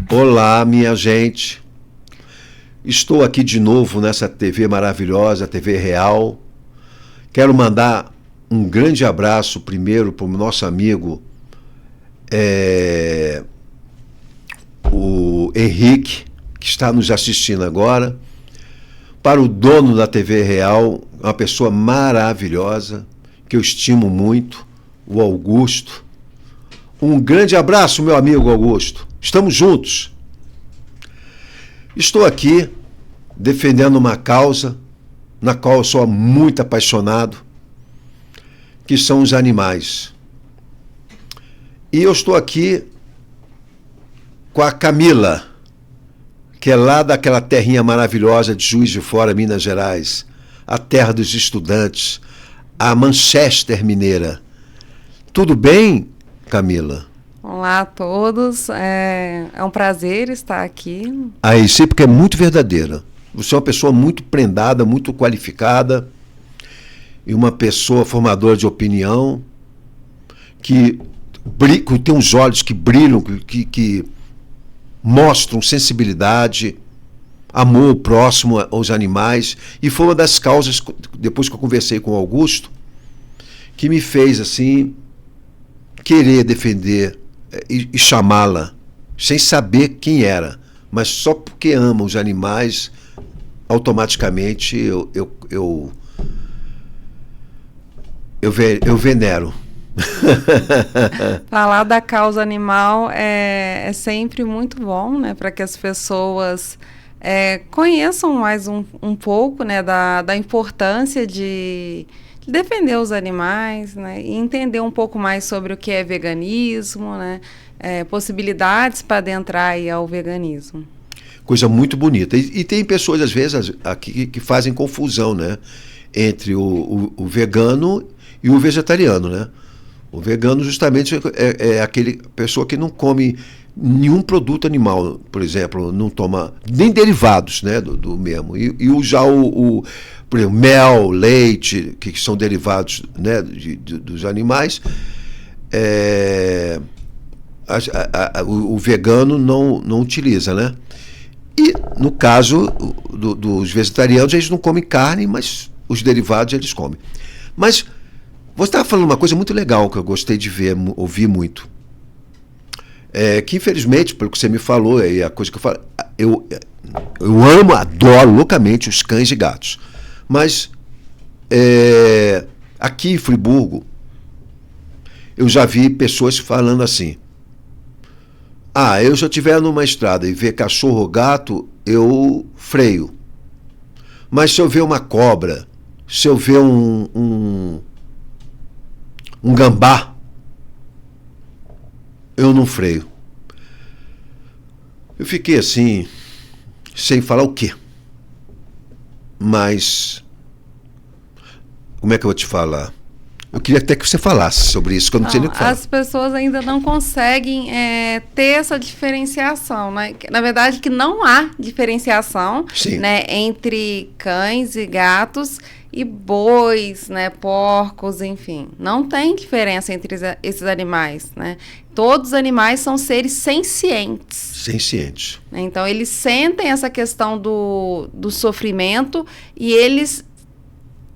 Olá, minha gente. Estou aqui de novo nessa TV maravilhosa, TV Real. Quero mandar um grande abraço primeiro para o nosso amigo o Henrique, que está nos assistindo agora. Para o dono da TV Real, uma pessoa maravilhosa, que eu estimo muito, o Augusto. Um grande abraço, meu amigo Augusto. Estamos juntos. Estou aqui defendendo uma causa na qual eu sou muito apaixonado, que são os animais. E eu estou aqui com a Camila, que é lá daquela terrinha maravilhosa de Juiz de Fora, Minas Gerais, a terra dos estudantes, a Manchester mineira. Tudo bem, Camila? Olá a todos, é um prazer estar aqui. Aí sim, porque é muito verdadeira. Você é uma pessoa muito prendada, muito qualificada, e uma pessoa formadora de opinião, que tem uns olhos que brilham, que mostram sensibilidade, amor ao próximo, aos animais, e foi uma das causas, depois que eu conversei com o Augusto, que me fez assim querer defender e chamá-la, sem saber quem era, mas só porque ama os animais, automaticamente eu venero. Falar da causa animal é sempre muito bom, né, para que as pessoas conheçam mais um pouco, né, da importância de defender os animais, né, e entender um pouco mais sobre o que é veganismo, né, possibilidades para adentrar aí ao veganismo. Coisa muito bonita. E tem pessoas, às vezes, aqui que fazem confusão, né, entre o vegano e o vegetariano, né? O vegano justamente é aquele pessoa que não come nenhum produto animal, por exemplo, não toma nem derivados, né, do mesmo. Já por exemplo, mel, leite, que são derivados, né, dos animais, o vegano não utiliza, né? E no caso dos vegetarianos, eles não comem carne, mas os derivados eles comem. Mas você estava falando uma coisa muito legal que eu gostei de ouvir muito. Que infelizmente, pelo que você me falou, e a coisa que eu falo, eu amo, adoro loucamente os cães e gatos. Mas aqui em Friburgo, eu já vi pessoas falando assim: eu se eu estiver numa estrada e ver cachorro ou gato, eu freio. Mas se eu ver uma cobra, se eu ver um gambá, eu não freio. Eu fiquei assim, sem falar o quê. Mas, como é que eu vou te falar? Eu queria até que você falasse sobre isso, que eu não sei nem o que falar. As pessoas ainda não conseguem ter essa diferenciação, né? Na verdade, que não há diferenciação, né, entre cães e gatos e bois, né, porcos, enfim. Não tem diferença entre esses animais, né? Todos os animais são seres sencientes. Sencientes. Então, eles sentem essa questão do sofrimento e eles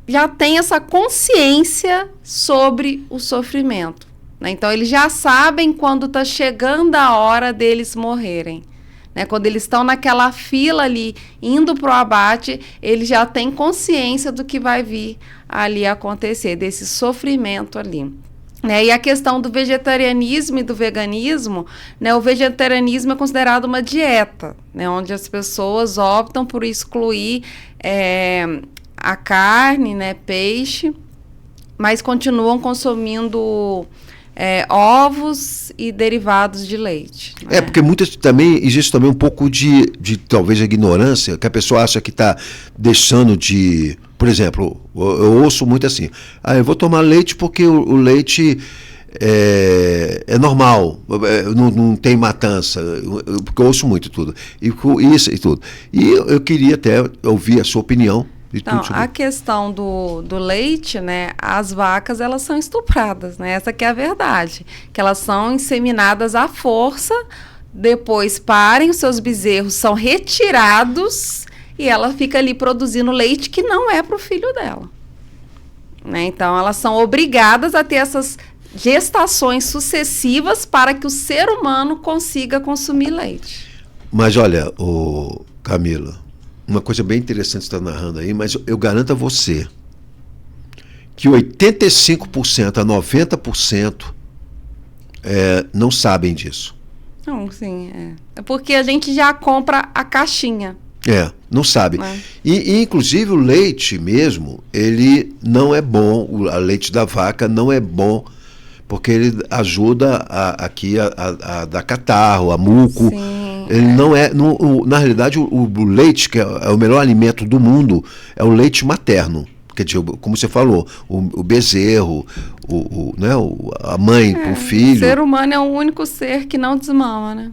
já têm essa consciência sobre o sofrimento, né? Então, eles já sabem quando está chegando a hora deles morrerem. Né? Quando eles estão naquela fila ali, indo para o abate, eles já têm consciência do que vai vir ali acontecer, desse sofrimento ali. Né? E a questão do vegetarianismo e do veganismo, né? O vegetarianismo é considerado uma dieta, né? Onde as pessoas optam por excluir a carne, né? Peixe, mas continuam consumindo ovos e derivados de leite. Né? Porque existe também um pouco de talvez ignorância, que a pessoa acha que está deixando de... Por exemplo, eu ouço muito assim: eu vou tomar leite porque o leite é normal, não tem matança, porque eu ouço muito tudo, isso e tudo. E eu queria até ouvir a sua opinião, Então, a questão do leite, né, as vacas, elas são estupradas, né, essa que é a verdade, que elas são inseminadas à força, depois parem, os seus bezerros são retirados e ela fica ali produzindo leite que não é para o filho dela, né, então elas são obrigadas a ter essas gestações sucessivas para que o ser humano consiga consumir leite. Mas olha, Camila, uma coisa bem interessante que você está narrando aí, mas eu garanto a você que 85% a 90% não sabem disso. Não, sim, é porque a gente já compra a caixinha. Não sabe. E inclusive o leite mesmo, ele não é bom, o leite da vaca não é bom, porque ele ajuda a dar catarro, a muco. Sim. Ele não é. Na realidade, o leite, que é o melhor alimento do mundo, é o leite materno. Quer dizer, como você falou, o bezerro, né, a mãe, o filho. O ser humano é o único ser que não desmama, né?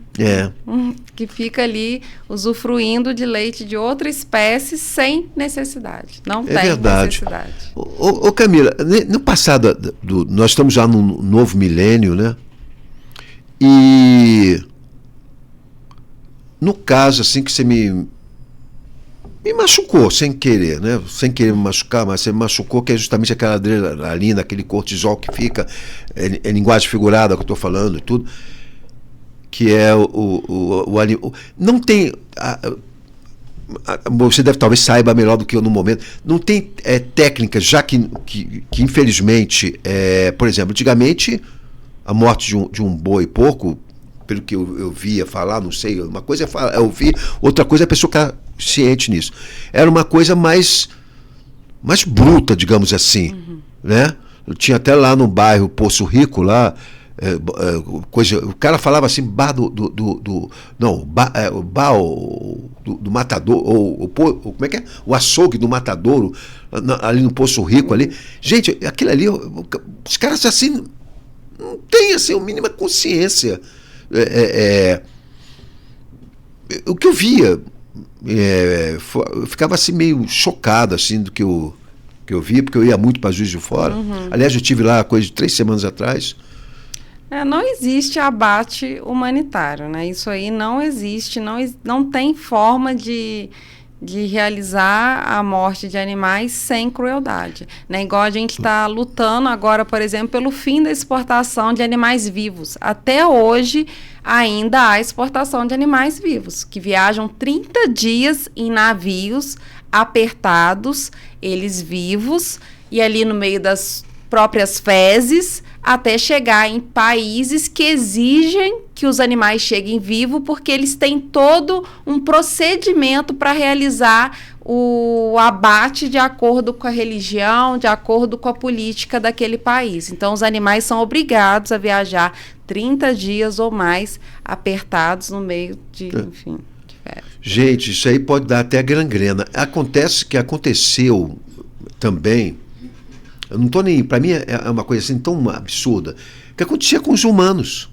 Que fica ali usufruindo de leite de outra espécie sem necessidade. Não tem verdade. necessidade. Ô Camila, no passado, nós estamos já no novo milênio, né? E no caso, assim, que você me machucou sem querer, né? Sem querer me machucar, mas você me machucou, que é justamente aquela adrenalina, aquele cortisol que fica, é linguagem figurada que eu estou falando e tudo, que é não tem. Você talvez saiba melhor do que eu no momento. Não tem técnicas, já que infelizmente, por exemplo, antigamente, a morte de um boi porco, pelo que eu via falar, não sei, uma coisa é ouvir, outra coisa é a pessoa ficar ciente nisso. Era uma coisa mais bruta, digamos assim, né? Eu tinha até lá no bairro Poço Rico, lá, o cara falava assim, bar do matador, como é que é? O açougue do matadouro, ali no Poço Rico ali. Gente, aquilo ali, os caras assim, não têm assim, a mínima consciência. O que eu via, eu ficava assim meio chocado assim do que eu via, porque eu ia muito para Juiz de Fora. Aliás, eu estive lá coisa de 3 semanas atrás. Não existe abate humanitário, né? Isso aí não existe, não tem forma de realizar a morte de animais sem crueldade, né? Igual a gente está lutando agora, por exemplo, pelo fim da exportação de animais vivos. Até hoje, ainda há exportação de animais vivos, que viajam 30 dias em navios apertados, eles vivos, e ali no meio das próprias fezes, até chegar em países que exigem que os animais cheguem vivos, porque eles têm todo um procedimento para realizar o abate de acordo com a religião, de acordo com a política daquele país. Então, os animais são obrigados a viajar 30 dias ou mais apertados no meio de, enfim, de férias. Gente, isso aí pode dar até gangrena. Aconteceu também. Eu não estou nem. Para mim é uma coisa assim tão absurda. Que acontecia com os humanos,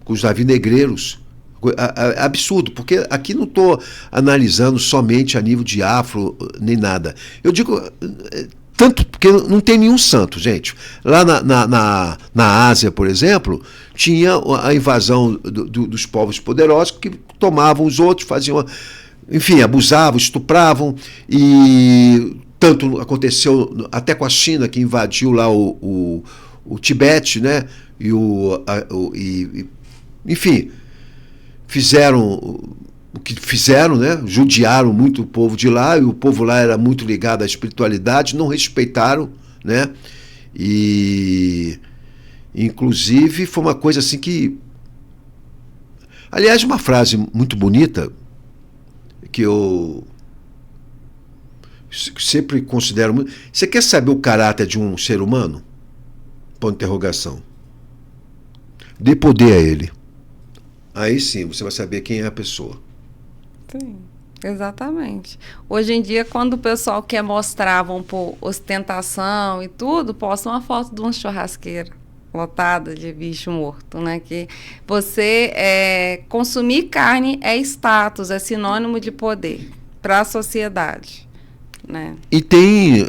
com os navinegreiros. Absurdo, porque aqui não estou analisando somente a nível de afro, nem nada. Eu digo. Tanto porque não tem nenhum santo, gente. Lá na Ásia, por exemplo, tinha a invasão dos povos poderosos que tomavam os outros, faziam. Enfim, abusavam, estupravam e. Tanto aconteceu até com a China, que invadiu lá o Tibete, né? Enfim, fizeram o que fizeram, né? Judiaram muito o povo de lá, e o povo lá era muito ligado à espiritualidade, não respeitaram, né? E inclusive foi uma coisa assim que... Aliás, uma frase muito bonita que eu sempre considero muito. Você quer saber o caráter de um ser humano? Ponto de interrogação. Dê poder a ele. Aí sim, você vai saber quem é a pessoa. Sim, exatamente. Hoje em dia, quando o pessoal quer mostrar, vão por ostentação e tudo, posta uma foto de uma churrasqueira lotada de bicho morto, né? Que você consumir carne é status, é sinônimo de poder para a sociedade. né? E tem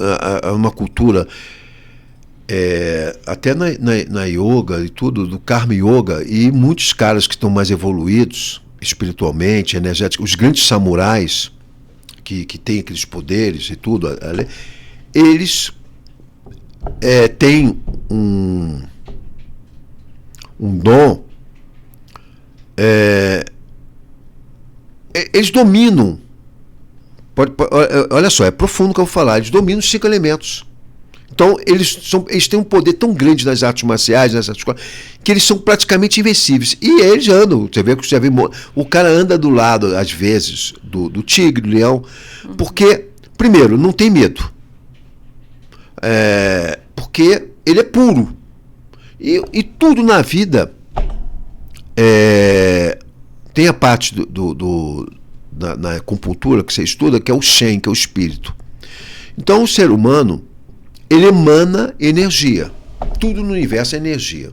uma cultura, até na yoga e tudo, do Karma Yoga, e muitos caras que estão mais evoluídos espiritualmente, energéticos, os grandes samurais que têm aqueles poderes e tudo, eles têm um dom, eles dominam, olha só, é profundo o que eu vou falar, eles dominam os 5 elementos. Então, eles têm um poder tão grande nas artes marciais, que eles são praticamente invencíveis. E eles andam, você vê, o cara anda do lado, às vezes, do tigre, do leão, porque, primeiro, não tem medo. Porque ele é puro. E tudo na vida tem a parte na acupuntura que você estuda, que é o Shen, que é o espírito. Então, o ser humano, ele emana energia. Tudo no universo é energia.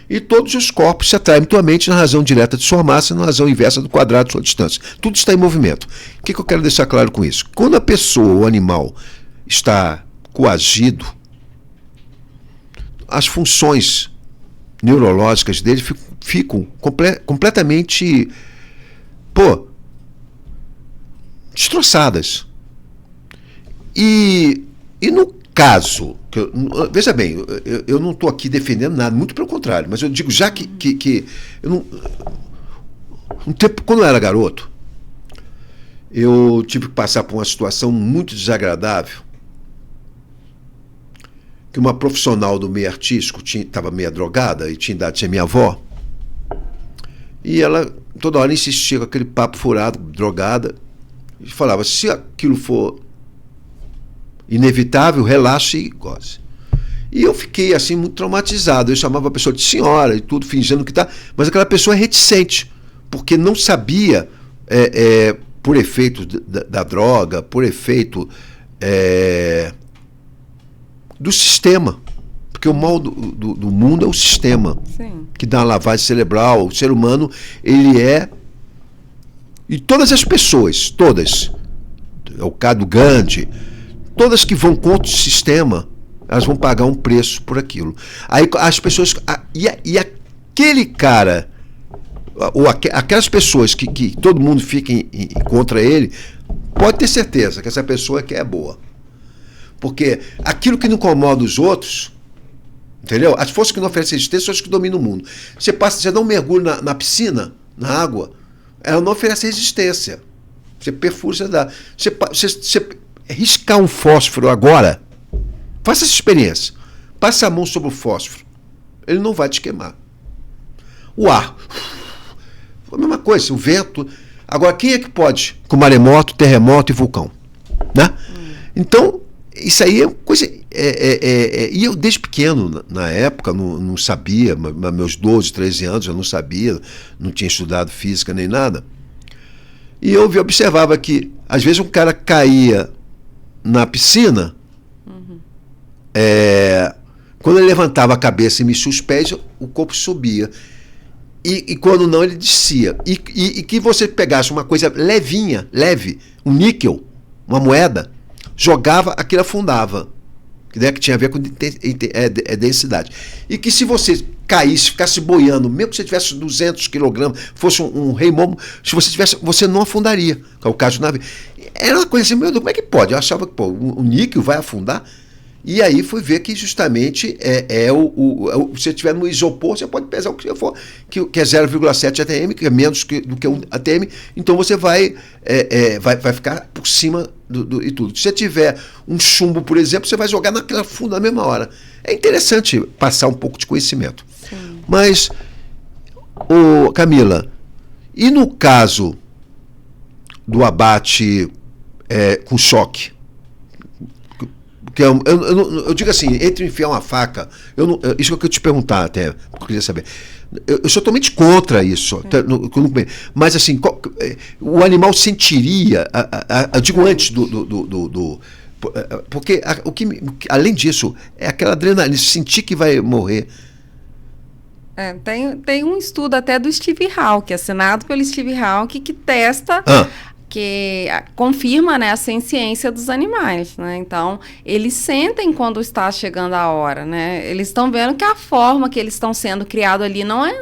E todos os corpos se atraem mutuamente na razão direta de sua massa e na razão inversa do quadrado de sua distância. Tudo está em movimento. O que eu quero deixar claro com isso? Quando a pessoa, o animal, está coagido, as funções neurológicas dele ficam completamente destroçadas. E no caso, veja bem, eu não estou aqui defendendo nada, muito pelo contrário, mas eu digo, já que eu não, um tempo, quando eu era garoto, eu tive que passar por uma situação muito desagradável, que uma profissional do meio artístico estava meio drogada e tinha idade de ser minha avó, e ela toda hora insistia com aquele papo furado, drogada, e falava, se aquilo for inevitável, relaxe e goze. E eu fiquei assim muito traumatizado. Eu chamava a pessoa de senhora e tudo, fingindo que tá, mas aquela pessoa é reticente, porque não sabia, por efeito da droga, por efeito do sistema, porque o mal do mundo é o sistema. Sim. Que dá uma lavagem cerebral. O ser humano, ele e todas as pessoas, todas, é o caso do Gandhi, todas que vão contra o sistema, elas vão pagar um preço por aquilo. Aí as pessoas. E aquele cara, ou aquelas pessoas que todo mundo fica contra ele, pode ter certeza que essa pessoa é boa. Porque aquilo que não incomoda os outros, entendeu? As forças que não oferecem resistência são as que dominam o mundo. Você dá um mergulho na piscina, na água, ela não oferece resistência. Você perfura, você dá. Você riscar um fósforo agora, faça essa experiência. Passe a mão sobre o fósforo. Ele não vai te queimar. O ar. A mesma coisa, o vento. Agora, quem é que pode? Com maremoto, terremoto e vulcão. Né? Então, isso aí é uma coisa. E eu, desde pequeno, na época, não sabia, meus 12, 13 anos, eu não sabia, não tinha estudado física nem nada. E eu observava que, às vezes, um cara caía na piscina, quando ele levantava a cabeça e mexia os pés, o corpo subia. E quando não, ele descia. E que você pegasse uma coisa leve, um níquel, uma moeda, jogava, aquilo afundava. Que tinha a ver com densidade. E que se você caísse, ficasse boiando, mesmo que você tivesse 200 quilogramas, fosse um rei momo, se você tivesse, você não afundaria, que é o caso do navio. Era uma coisa assim, meu Deus, como é que pode? Eu achava que o níquel vai afundar. E aí fui ver que justamente se você estiver no isopor, você pode pesar o que você for, que é 0,7 atm, que é menos do que 1 atm, então você vai ficar por cima e tudo. Se você tiver um chumbo, por exemplo, você vai jogar naquela funda na mesma hora. É interessante passar um pouco de conhecimento. Sim. Mas, Camila, e no caso do abate com choque? Porque eu digo assim, entre enfiar uma faca, isso que eu te perguntar até, porque eu queria saber. Eu sou totalmente contra isso. Mas assim, o animal sentiria, eu digo antes porque além disso, é aquela adrenalina, sentir que vai morrer. Tem um estudo até do Steve Hawking, assinado pelo Steve Hawking, que testa que confirma, né, a senciência dos animais, né? Então, eles sentem quando está chegando a hora, né? Eles estão vendo que a forma que eles estão sendo criados ali não é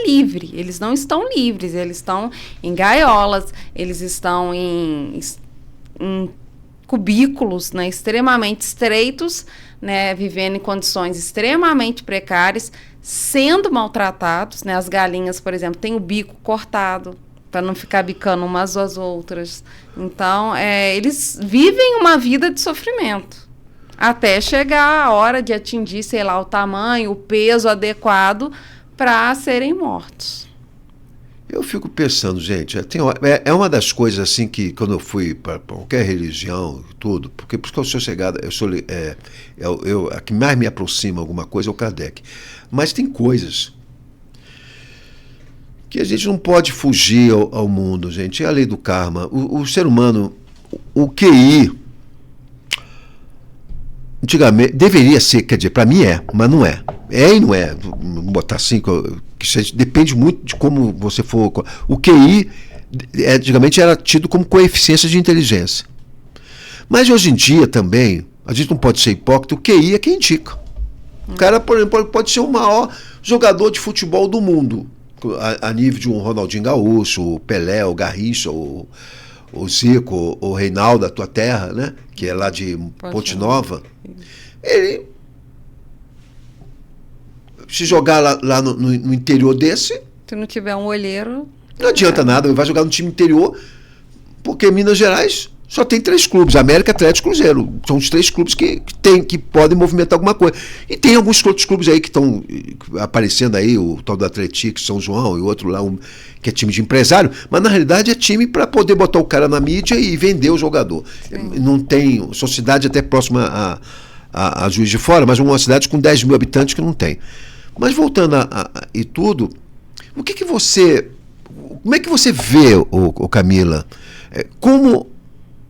livre. Eles não estão livres, eles estão em gaiolas, eles estão em cubículos, né, extremamente estreitos, né, vivendo em condições extremamente precárias, sendo maltratados, né? As galinhas, por exemplo, têm o bico cortado, para não ficar bicando umas às outras. Então, eles vivem uma vida de sofrimento, até chegar a hora de atingir, sei lá, o tamanho, o peso adequado para serem mortos. Eu fico pensando, gente, é uma das coisas assim que, quando eu fui para qualquer religião, tudo, porque por isso que eu sou chegada, a que mais me aproxima alguma coisa é o Kardec. Mas tem coisas que a gente não pode fugir ao mundo, gente. É a lei do karma. O ser humano, o QI, antigamente, deveria ser, quer dizer, para mim mas não é. É e não é. Vou botar assim, que depende muito de como você for. O QI, antigamente, era tido como coeficiência de inteligência. Mas hoje em dia também, a gente não pode ser hipócrita, o QI é quem indica. O cara, por exemplo, pode ser o maior jogador de futebol do mundo, a nível de um Ronaldinho Gaúcho, o Pelé, o Garrincha, o Zico, o Reinaldo da tua terra, né? Que é lá de Ponte Nova. Ele, se jogar lá no interior desse... Se não tiver um olheiro... Não adianta nada, ele vai jogar no time interior, porque Minas Gerais só tem 3 clubes, América, Atlético e Cruzeiro. São os 3 clubes que podem movimentar alguma coisa. E tem alguns outros clubes aí que estão aparecendo aí, o tal do Atlético, São João, e o outro lá, que é time de empresário, mas na realidade é time para poder botar o cara na mídia e vender o jogador. Sim. Não tem, são cidades até próxima a Juiz de Fora, mas uma cidade com 10 mil habitantes que não tem. Mas voltando e tudo, como é que você vê, Camila, como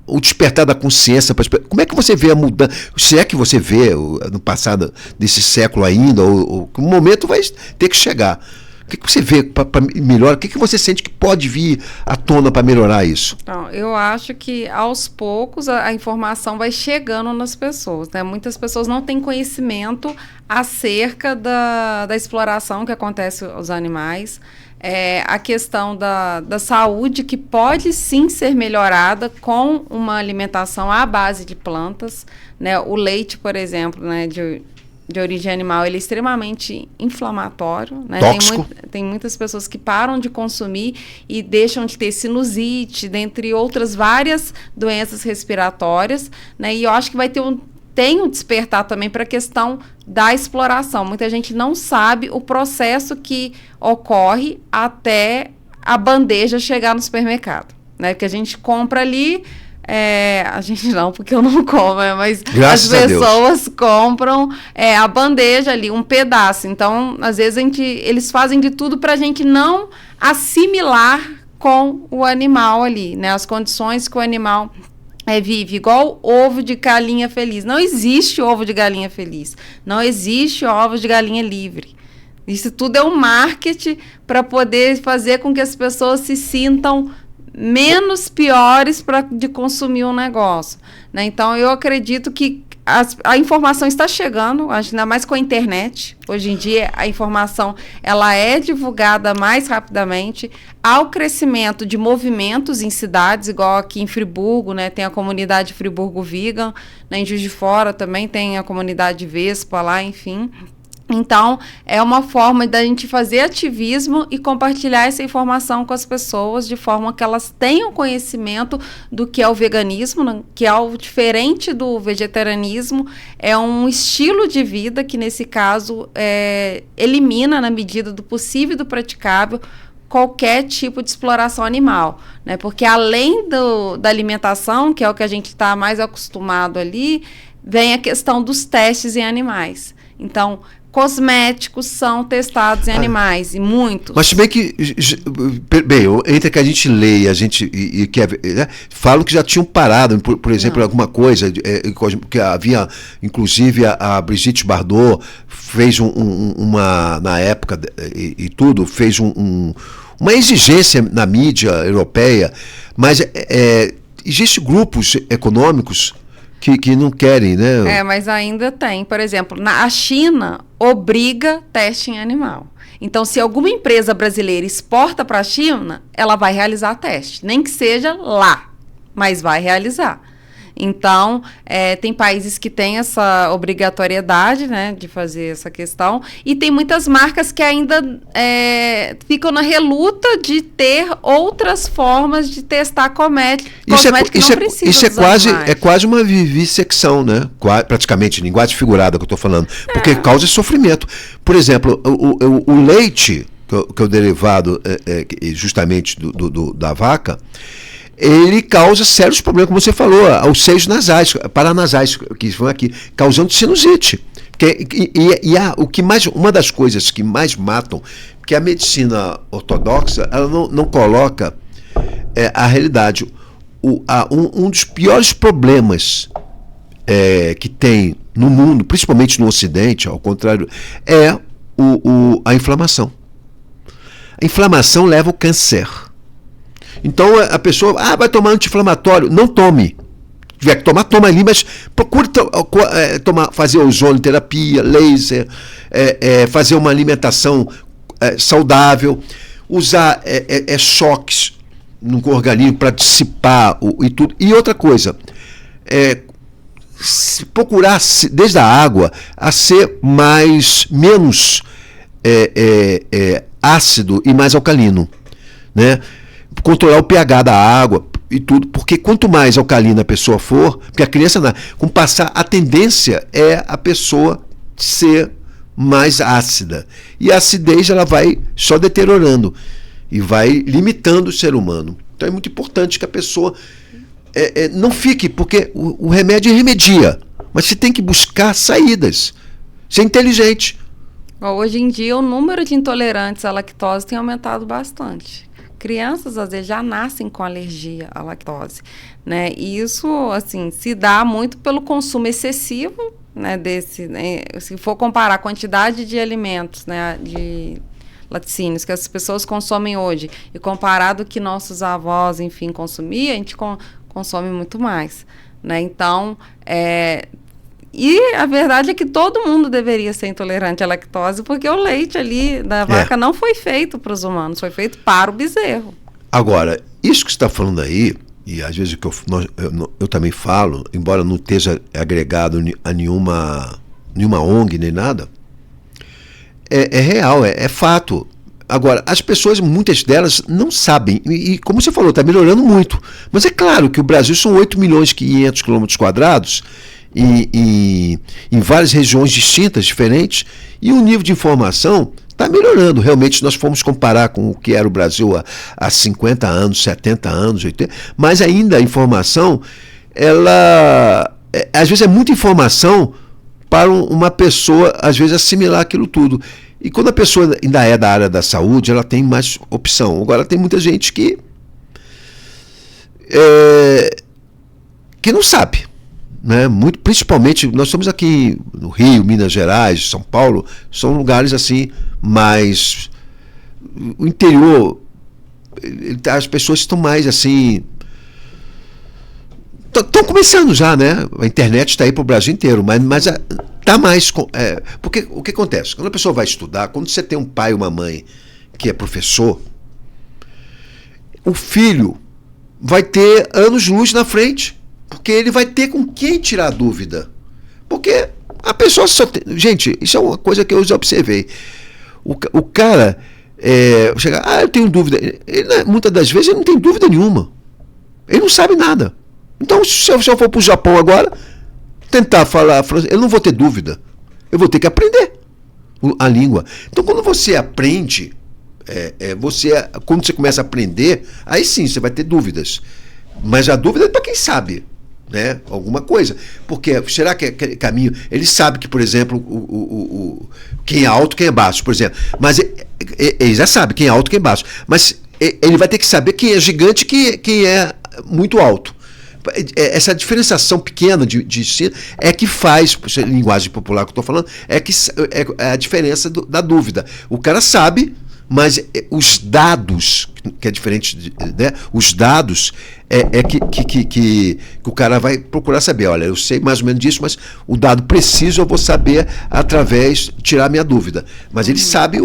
o despertar da consciência, como é que você vê a mudança, se é que você vê no passado desse século ainda, ou que um momento vai ter que chegar. O que você vê para melhorar? O que você sente que pode vir à tona para melhorar isso? Então, eu acho que aos poucos a informação vai chegando nas pessoas, né? Muitas pessoas não têm conhecimento acerca da exploração que acontece aos animais. A questão da saúde, que pode sim ser melhorada com uma alimentação à base de plantas, né? O leite, por exemplo, né, de origem animal, ele é extremamente inflamatório, né? Tóxico. Tem muitas pessoas que param de consumir e deixam de ter sinusite, dentre outras várias doenças respiratórias, né? E eu acho que tem um despertar também para a questão da exploração. Muita gente não sabe o processo que ocorre até a bandeja chegar no supermercado, né? Que a gente compra ali, a gente não, porque eu não como, mas graças as pessoas compram a bandeja ali, um pedaço. Então, às vezes, eles fazem de tudo para a gente não assimilar com o animal ali, né? As condições que o animal vive, igual ovo de galinha feliz. Não existe ovo de galinha feliz. Não existe ovo de galinha livre. Isso tudo é um marketing para poder fazer com que as pessoas se sintam menos piores de consumir um negócio, né? Então, eu acredito que a informação está chegando, ainda mais com a internet. Hoje em dia, a informação ela é divulgada mais rapidamente. Há o crescimento de movimentos em cidades, igual aqui em Friburgo, né? Tem a comunidade Friburgo Vegan, né? Em Juiz de Fora também tem a comunidade Vespa lá, enfim. Então, é uma forma da gente fazer ativismo e compartilhar essa informação com as pessoas de forma que elas tenham conhecimento do que é o veganismo, né? Que é algo diferente do vegetarianismo, é um estilo de vida que, nesse caso, elimina, na medida do possível e do praticável, qualquer tipo de exploração animal, né? Porque além da alimentação, que é o que a gente está mais acostumado ali, vem a questão dos testes em animais. Então, cosméticos são testados em animais, e muitos. Mas se bem que, entre que a gente lê e que falam que já tinham parado, por exemplo, alguma coisa, que havia, inclusive, a Brigitte Bardot fez uma, na época e tudo, fez uma exigência na mídia europeia, mas existem grupos econômicos que não querem, né? Mas ainda tem. Por exemplo, a China obriga teste em animal. Então, se alguma empresa brasileira exporta para a China, ela vai realizar teste. Nem que seja lá, mas vai realizar. Então, tem países que têm essa obrigatoriedade, né, de fazer essa questão, e tem muitas marcas que ainda ficam na reluta de ter outras formas de testar cosméticos que não precisam. Isso é quase uma vivissecção, né? Praticamente, linguagem figurada que eu estou falando, porque causa sofrimento. Por exemplo, o leite, que é o derivado justamente da vaca, ele causa sérios problemas, como você falou, aos seios nasais, paranasais, que vão aqui, causando sinusite. Uma das coisas que mais matam, que a medicina ortodoxa, ela não coloca a realidade. Um dos piores problemas que tem no mundo, principalmente no Ocidente, ao contrário, é a inflamação. A inflamação leva ao câncer. Então a pessoa vai tomar anti-inflamatório. Não tome. Se tiver que tomar, toma ali, mas procure fazer ozonoterapia, laser, fazer uma alimentação saudável, usar choques no organismo para dissipar e tudo. E outra coisa, procurar desde a água a ser menos ácido e mais alcalino, né? Controlar o pH da água e tudo, porque quanto mais alcalina a pessoa for, porque a criança, com passar, a tendência é a pessoa ser mais ácida. E a acidez ela vai só deteriorando e vai limitando o ser humano. Então é muito importante que a pessoa não fique, porque o remédio remedia, mas você tem que buscar saídas. Ser inteligente. Hoje em dia, o número de intolerantes à lactose tem aumentado bastante. Crianças, às vezes, já nascem com alergia à lactose, né? E isso, assim, se dá muito pelo consumo excessivo, né, se for comparar a quantidade de alimentos, né, de laticínios que as pessoas consomem hoje e comparado que nossos avós, enfim, consumiam, a gente consome muito mais, né? Então, e a verdade é que todo mundo deveria ser intolerante à lactose, porque o leite ali da vaca não foi feito para os humanos, foi feito para o bezerro. Agora, isso que você está falando aí, e às vezes eu também falo, embora não esteja agregado a nenhuma ONG nem nada, é real, é fato. Agora, as pessoas, muitas delas, não sabem, e como você falou, está melhorando muito. Mas é claro que o Brasil são 8.500.000 km², em várias regiões distintas, diferentes, e o nível de informação está melhorando. Realmente, se nós formos comparar com o que era o Brasil há 50 anos, 70 anos, 80, mas ainda a informação, ela às vezes é muita informação para uma pessoa, às vezes, assimilar aquilo tudo. E quando a pessoa ainda é da área da saúde, ela tem mais opção. Agora, tem muita gente que não sabe. Né? Principalmente, nós estamos aqui no Rio, Minas Gerais, São Paulo, são lugares assim, mais o interior, as pessoas estão mais assim, estão começando já, né? A internet está aí para o Brasil inteiro, mas está mais, porque o que acontece? Quando a pessoa vai estudar, quando você tem um pai e uma mãe que é professor, o filho vai ter anos-luz na frente. Porque ele vai ter com quem tirar dúvida. Porque a pessoa só tem... Gente, isso é uma coisa que eu já observei. O cara chega, eu tenho dúvida. Ele, muitas das vezes ele não tem dúvida nenhuma. Ele não sabe nada. Então, se eu for para o Japão agora, tentar falar francês, eu não vou ter dúvida. Eu vou ter que aprender a língua. Então, quando você aprende, quando você começa a aprender, aí sim você vai ter dúvidas. Mas a dúvida é para quem sabe, né? Alguma coisa. Porque será que é caminho? Ele sabe que, por exemplo, quem é alto, quem é baixo, por exemplo. Mas ele já sabe quem é alto, quem é baixo. Mas ele vai ter que saber quem é gigante e quem é muito alto. Essa diferenciação pequena de ensino é que faz, linguagem popular que eu estou falando, é a diferença da dúvida. O cara sabe, Mas os dados, que é diferente, né? Os dados que o cara vai procurar saber. Olha, eu sei mais ou menos disso, mas o dado preciso eu vou saber através, tirar minha dúvida. Mas ele sabe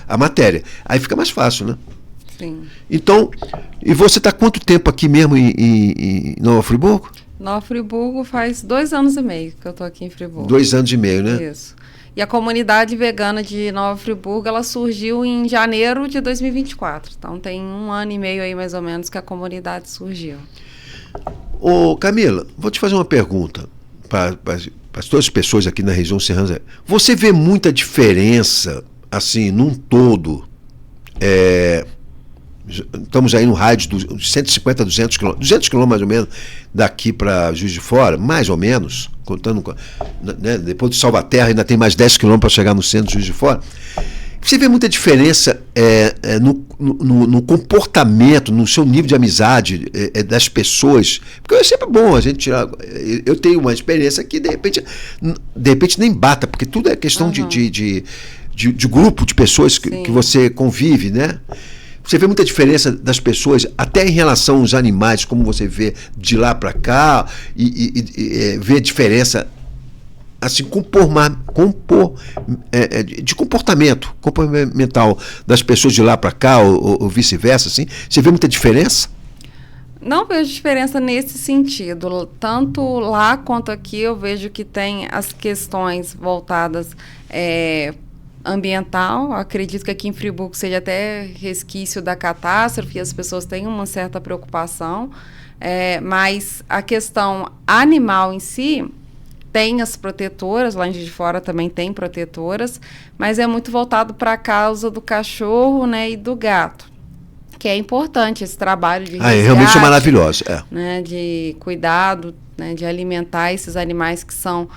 a matéria. Aí fica mais fácil, né? Sim. Então, e você está quanto tempo aqui mesmo em Nova Friburgo? Nova Friburgo faz 2 anos e meio que eu estou aqui em Friburgo. 2 anos e meio, né? Isso. E a comunidade vegana de Nova Friburgo, ela surgiu em janeiro de 2024. Então tem 1 ano e meio aí, mais ou menos, que a comunidade surgiu. Ô, Camila, vou te fazer uma pergunta para todas as pessoas aqui na região serrana. Você vê muita diferença, assim, num todo? Estamos aí no raio de 150 a 200 quilômetros, 200 quilômetros mais ou menos, daqui para Juiz de Fora, mais ou menos, contando, né, depois de Salvaterra ainda tem mais 10 quilômetros para chegar no centro de Juiz de Fora. Você vê muita diferença no comportamento, no seu nível de amizade das pessoas, porque é sempre bom a gente tirar. Eu tenho uma experiência que de repente nem bata, porque tudo é questão de grupo de pessoas que você convive, né? Você vê muita diferença das pessoas, até em relação aos animais, como você vê de lá para cá, e vê a diferença assim, de comportamental das pessoas de lá para cá, ou vice-versa, assim. Você vê muita diferença? Não vejo diferença nesse sentido. Tanto lá quanto aqui eu vejo que tem as questões voltadas ambiental. Acredito que aqui em Friburgo seja até resquício da catástrofe, e as pessoas têm uma certa preocupação, mas a questão animal em si tem as protetoras, lá em Juiz de Fora também tem protetoras, mas é muito voltado para a causa do cachorro, né, e do gato, que é importante esse trabalho de resgate, realmente são maravilhosos, né, de cuidado, né, de alimentar esses animais que são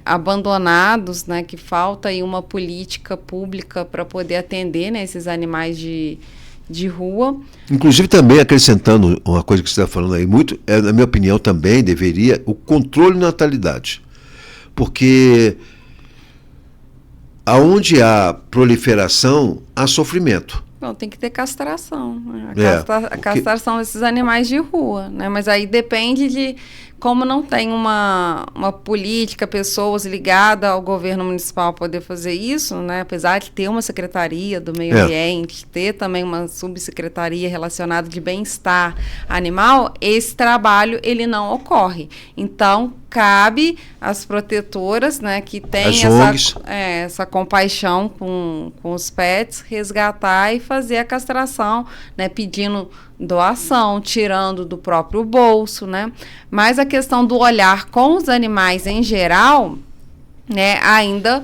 abandonados, né, que falta aí uma política pública para poder atender, né, esses animais de rua. Inclusive também acrescentando uma coisa que você está falando aí muito, na minha opinião também deveria o controle de natalidade, porque aonde há proliferação há sofrimento. Bom, tem que ter castração, né? A castração desses animais de rua, né? Mas aí depende de como não tem uma política, pessoas ligadas ao governo municipal poder fazer isso, né? Apesar de ter uma secretaria do meio ambiente, ter também uma subsecretaria relacionada de bem-estar animal, esse trabalho ele não ocorre. Então, cabe às protetoras, né, que têm essa compaixão com os pets, resgatar e fazer a castração, né, pedindo doação, tirando do próprio bolso, né? Mas a questão do olhar com os animais em geral, né, ainda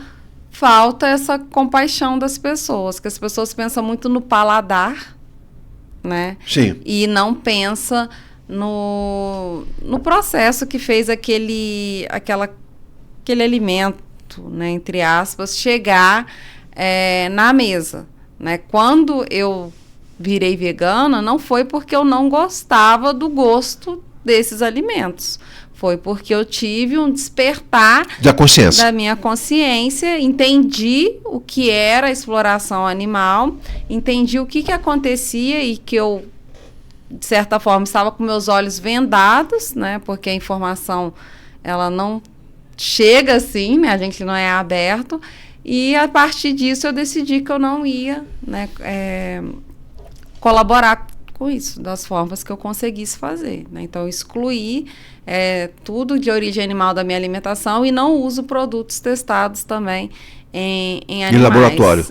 falta essa compaixão das pessoas, que as pessoas pensam muito no paladar, né? Sim. E não pensa no processo que fez aquele alimento, né, entre aspas, chegar na mesa, né? Quando eu virei vegana, não foi porque eu não gostava do gosto desses alimentos. Foi porque eu tive um despertar da minha consciência, entendi o que era a exploração animal, entendi o que acontecia e que eu, de certa forma, estava com meus olhos vendados, né? Porque a informação, ela não chega assim, né? A gente não é aberto. E, a partir disso, eu decidi que eu não ia, né, colaborar com isso, das formas que eu conseguisse fazer, né? Então, eu excluí tudo de origem animal da minha alimentação e não uso produtos testados também em animais. Em laboratório.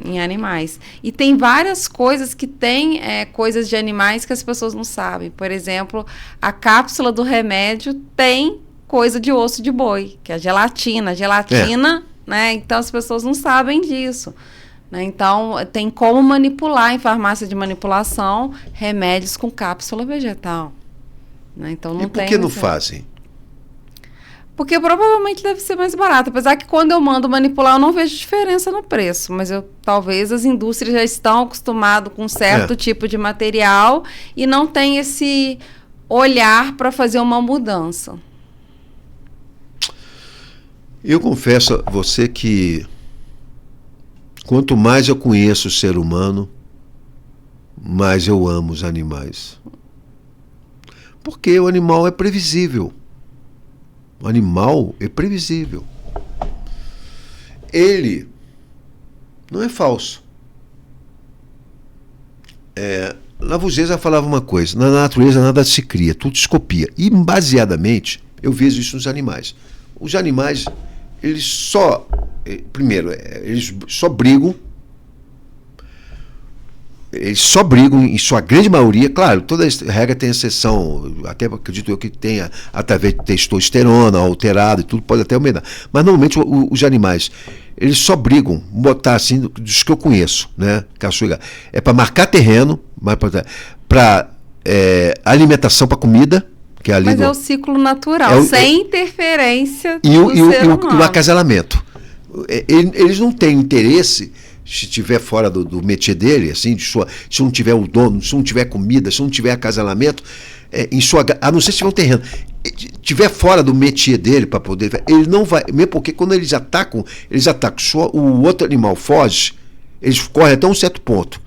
Em animais. E tem várias coisas que tem coisas de animais que as pessoas não sabem. Por exemplo, a cápsula do remédio tem coisa de osso de boi, que é a gelatina. Né? Então, as pessoas não sabem disso. Né? Então, tem como manipular em farmácia de manipulação remédios com cápsula vegetal. Né? Então, não e por que não fazem? Porque provavelmente deve ser mais barato. Apesar que quando eu mando manipular, eu não vejo diferença no preço. Mas talvez as indústrias já estão acostumadas com um certo tipo de material e não tem esse olhar para fazer uma mudança. Eu confesso a você que Quanto mais eu conheço o ser humano, mais eu amo os animais. Porque o animal é previsível. O animal é previsível. Ele não é falso. Lavoisier falava uma coisa: na natureza nada se cria, tudo se copia. E baseadamente, eu vejo isso nos animais. Os animais, eles só brigam. Eles só brigam, em sua grande maioria, claro, toda regra tem exceção, até acredito eu que tenha, através de testosterona alterada e tudo, pode até aumentar. Mas normalmente os animais, eles só brigam, botar assim, dos que eu conheço, né? É para marcar terreno, para alimentação, para comida. Que é ali mas é o ciclo natural, sem interferência do ser humano. E o acasalamento. Eles não têm interesse, se estiver fora do métier dele, assim, se não tiver o dono, se não tiver comida, se não tiver acasalamento, a não ser se tiver um terreno, tiver fora do métier dele para poder, ele não vai, mesmo porque quando eles atacam, só o outro animal foge, eles correm até um certo ponto.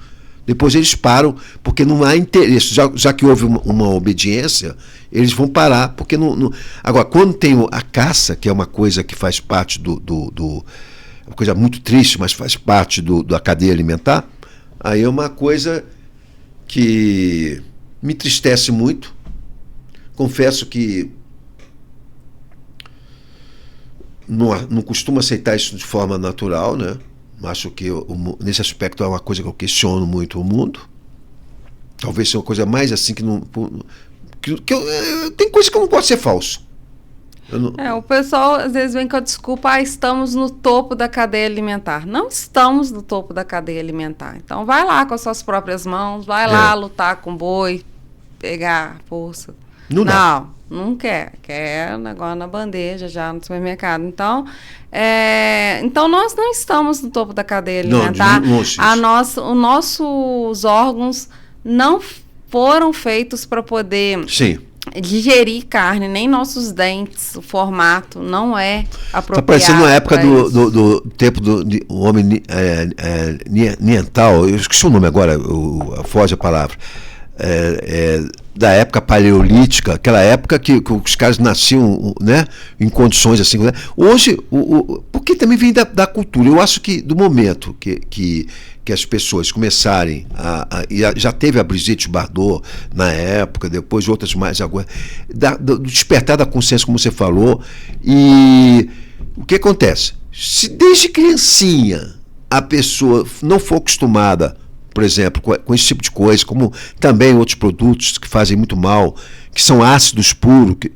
Depois eles param, porque não há interesse. Já que houve uma obediência, eles vão parar, porque não. Agora, quando tem a caça, que é uma coisa que faz parte uma coisa muito triste, mas faz parte da cadeia alimentar, aí é uma coisa que me entristece muito. Confesso que não costumo aceitar isso de forma natural, né? Acho que nesse aspecto é uma coisa que eu questiono muito o mundo. Talvez seja uma coisa mais assim que não. Tem coisa que não pode ser falso. O pessoal às vezes vem com a desculpa: estamos no topo da cadeia alimentar. Não estamos no topo da cadeia alimentar. Então vai lá com as suas próprias mãos, vai lá lutar com boi, pegar força. Não quer. Quer negócio na bandeja já no supermercado. Então, então nós não estamos no topo da cadeia alimentar. Os nossos órgãos não foram feitos para poder digerir carne, nem nossos dentes, o formato não é apropriado. Está parecendo na época do tempo do homem Neandertal, eu esqueci o nome agora, foge a palavra. Da época paleolítica, aquela época que os caras nasciam, né, em condições assim. Né? Hoje, porque também vem da cultura. Eu acho que do momento que as pessoas começarem já teve a Brigitte Bardot na época, depois outras mais agora, do despertar da consciência, como você falou, e o que acontece? Se desde criancinha a pessoa não for acostumada, por exemplo, com esse tipo de coisa, como também outros produtos que fazem muito mal, que são ácidos puro, que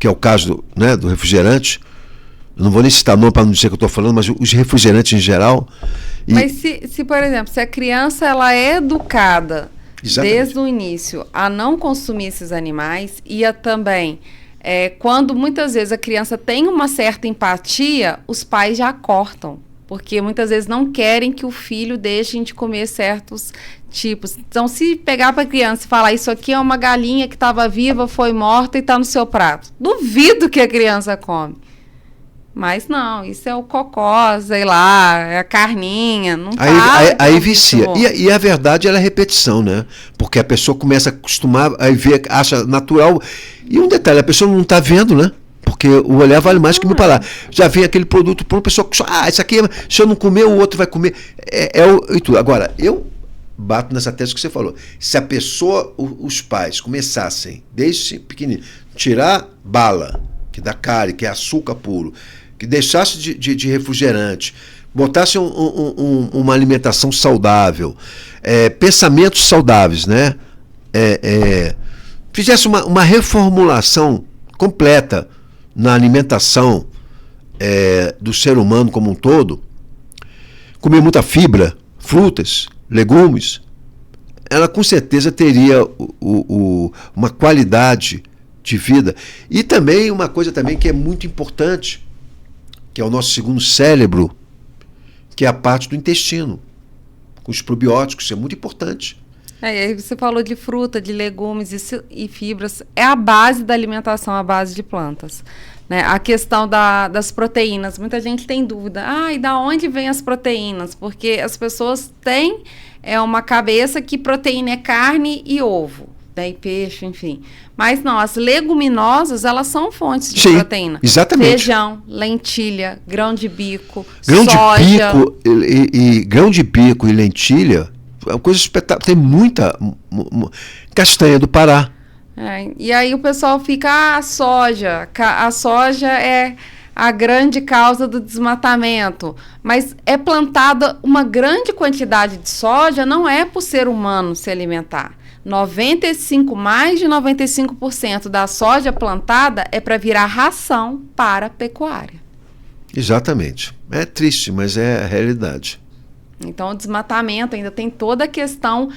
é o caso do refrigerante. Eu não vou nem citar nome para não dizer que eu estou falando, mas os refrigerantes em geral. Mas se, por exemplo, se a criança ela é educada desde o início a não consumir esses animais, e também, quando muitas vezes a criança tem uma certa empatia, os pais já cortam. Porque muitas vezes não querem que o filho deixe de comer certos tipos. Então, se pegar para a criança e falar: isso aqui é uma galinha que estava viva, foi morta e está no seu prato, duvido que a criança come. Mas não, isso é o cocó, sei lá, é a carninha, não aí vicia. E a verdade é a repetição, né? Porque a pessoa começa a acostumar, aí acha natural. E um detalhe, a pessoa não está vendo, né? Porque o olhar vale mais que mil palavras. Já vem aquele produto para uma pessoa que isso aqui, se eu não comer, o outro vai comer. E tudo. Agora, eu bato nessa tese que você falou. Se a pessoa, os pais, começassem, desde pequenininho, tirar bala, que dá cárie, que é açúcar puro, que deixasse de refrigerante, botasse uma alimentação saudável, pensamentos saudáveis, né? Fizesse uma reformulação completa na alimentação do ser humano como um todo, comer muita fibra, frutas, legumes, ela com certeza teria uma qualidade de vida. E também uma coisa também que é muito importante, que é o nosso segundo cérebro, que é a parte do intestino, com os probióticos, isso é muito importante. E aí você falou de fruta, de legumes e fibras. É a base da alimentação, a base de plantas. Né? A questão das proteínas. Muita gente tem dúvida. E da onde vêm as proteínas? Porque as pessoas têm uma cabeça que proteína é carne e ovo. E peixe, enfim. Mas não, as leguminosas, elas são fontes de proteína. Exatamente. Feijão, lentilha, grão de bico, soja. Grão de bico e lentilha, é uma coisa espetacular. Tem muita castanha do Pará. E aí o pessoal fica, a soja é a grande causa do desmatamento. Mas é plantada uma grande quantidade de soja, não é para o ser humano se alimentar. Mais de 95% da soja plantada é para virar ração para a pecuária. Exatamente. É triste, mas é a realidade. Então, o desmatamento ainda tem toda a questão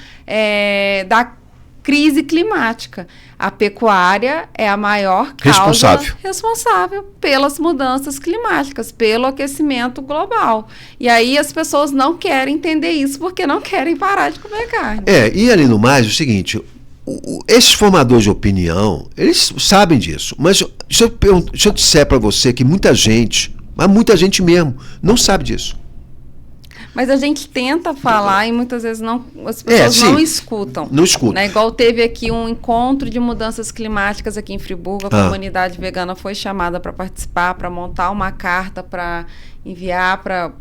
da crise climática. A pecuária é a maior causa responsável pelas mudanças climáticas, pelo aquecimento global. E aí as pessoas não querem entender isso porque não querem parar de comer carne. E além do mais, o seguinte, esses formadores de opinião, eles sabem disso. Mas se eu disser para você que muita gente, mas muita gente mesmo, não sabe disso. Mas a gente tenta falar e muitas vezes as pessoas não escutam. Não escutam. Né? Igual teve aqui um encontro de mudanças climáticas aqui em Friburgo, a comunidade vegana foi chamada para participar, para montar uma carta para enviar para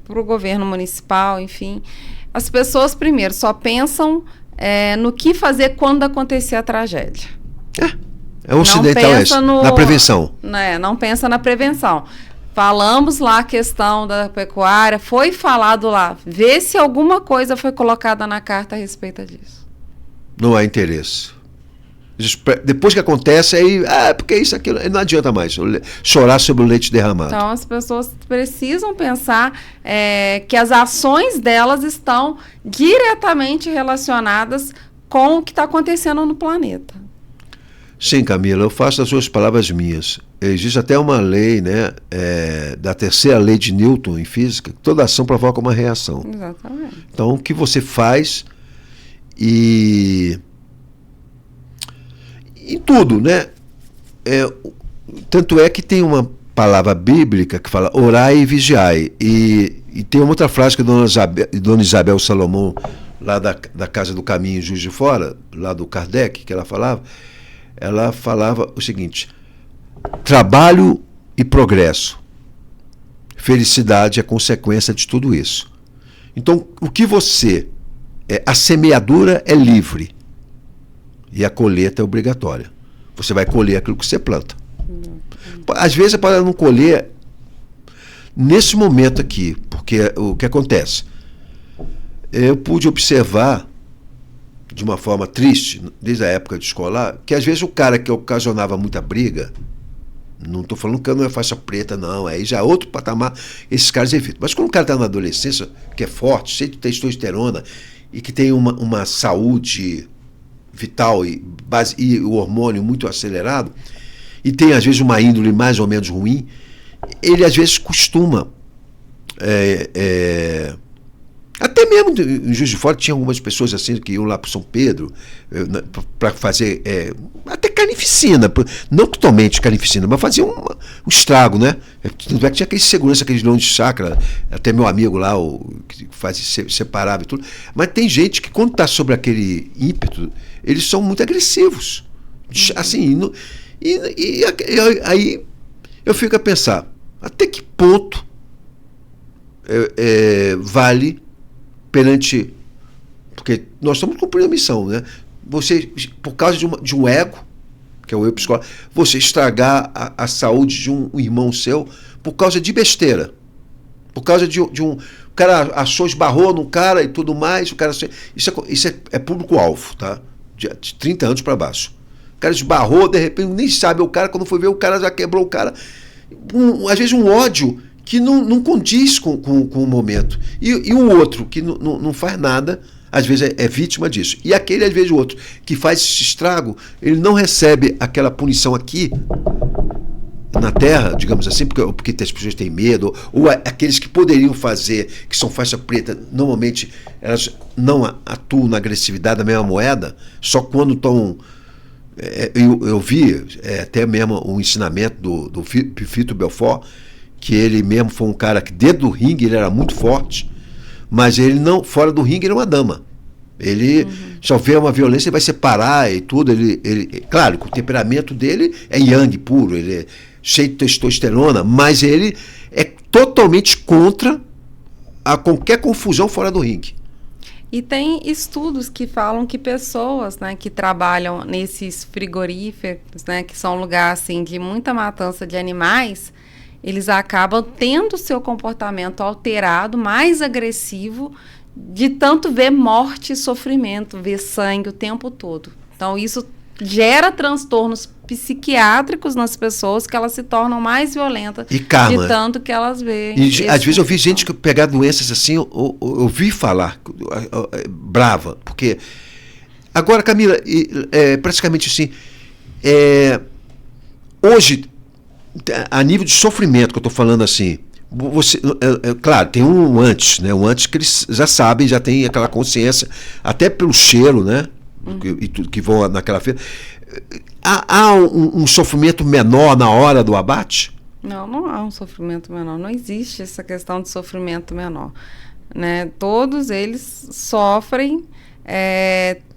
o governo municipal, enfim. As pessoas, primeiro, só pensam no que fazer quando acontecer a tragédia. É ocidental na prevenção. Não pensa na prevenção. Falamos lá a questão da pecuária, foi falado lá. Vê se alguma coisa foi colocada na carta a respeito disso. Não há interesse. Depois que acontece, aí, porque isso, aquilo, não adianta mais chorar sobre o leite derramado. Então, as pessoas precisam pensar que as ações delas estão diretamente relacionadas com o que está acontecendo no planeta. Sim, Camila, eu faço as suas palavras minhas. Existe até uma lei, né, da terceira lei de Newton em física, que toda ação provoca uma reação. Exatamente. Então, o que você faz em tudo, né? Tanto é que tem uma palavra bíblica que fala orai e vigiai. E tem uma outra frase que a Dona Isabel Salomão, lá da Casa do Caminho, em Juiz de Fora, lá do Kardec, que ela falava o seguinte: trabalho e progresso. Felicidade é consequência de tudo isso. Então, o que a semeadura é livre e a colheita é obrigatória. Você vai colher aquilo que você planta. Às vezes, para não colher nesse momento aqui, porque o que acontece? Eu pude observar de uma forma triste, desde a época de escolar, que às vezes o cara que ocasionava muita briga, não estou falando que não é faixa preta, não, aí já é outro patamar, esses caras evitam. Mas quando o cara está na adolescência, que é forte, cheio de testosterona, e que tem uma saúde vital e o hormônio muito acelerado, e tem às vezes uma índole mais ou menos ruim, ele às vezes costuma até mesmo em Juiz de Fora tinha algumas pessoas assim que iam lá para São Pedro para fazer até carnificina, não totalmente carnificina, mas fazia um estrago, né? Tanto é que tinha aquele segurança, aqueles leões de chácara, até meu amigo lá, que fazia separava e tudo. Mas tem gente que quando está sobre aquele ímpeto, eles são muito agressivos. Assim, aí eu fico a pensar, até que ponto vale perante, porque nós estamos cumprindo a missão, né? Você, por causa de um ego, que é o eu psicológico, você estragar a saúde de um irmão seu por causa de besteira, por causa de um, o cara achou, esbarrou num cara e tudo mais, o cara, isso é público-alvo, tá? De 30 anos para baixo. O cara esbarrou, de repente nem sabe o cara, quando foi ver o cara já quebrou o cara, às vezes um ódio que não condiz com o momento. E o outro, que não faz nada, às vezes é vítima disso. E aquele, às vezes, o outro, que faz esse estrago, ele não recebe aquela punição aqui, na Terra, digamos assim, porque as pessoas têm medo, ou aqueles que poderiam fazer, que são faixa preta, normalmente elas não atuam na agressividade da mesma moeda, só quando estão... Eu vi até mesmo um ensinamento do Fito Belfort, que ele mesmo foi um cara que dentro do ringue ele era muito forte, mas ele não, fora do ringue ele é uma dama. Ele só vê uma violência e vai separar e tudo. Claro, o temperamento dele é yang puro, ele é cheio de testosterona, mas ele é totalmente contra a qualquer confusão fora do ringue. E tem estudos que falam que pessoas, né, que trabalham nesses frigoríferos, né, que são lugares assim, de muita matança de animais, eles acabam tendo seu comportamento alterado, mais agressivo, de tanto ver morte e sofrimento, ver sangue o tempo todo. Então, isso gera transtornos psiquiátricos nas pessoas, que elas se tornam mais violentas de tanto que elas veem. E às vezes eu vi gente que pegar doenças assim, eu ouvi falar, brava, porque... Agora, Camila, praticamente assim, hoje, a nível de sofrimento que eu estou falando assim, claro, tem um antes, né? Um antes que eles já sabem, já tem aquela consciência, até pelo cheiro, né? E tudo que vão naquela feira. Há um sofrimento menor na hora do abate? Não há um sofrimento menor. Não existe essa questão de sofrimento menor, né? Todos eles sofrem.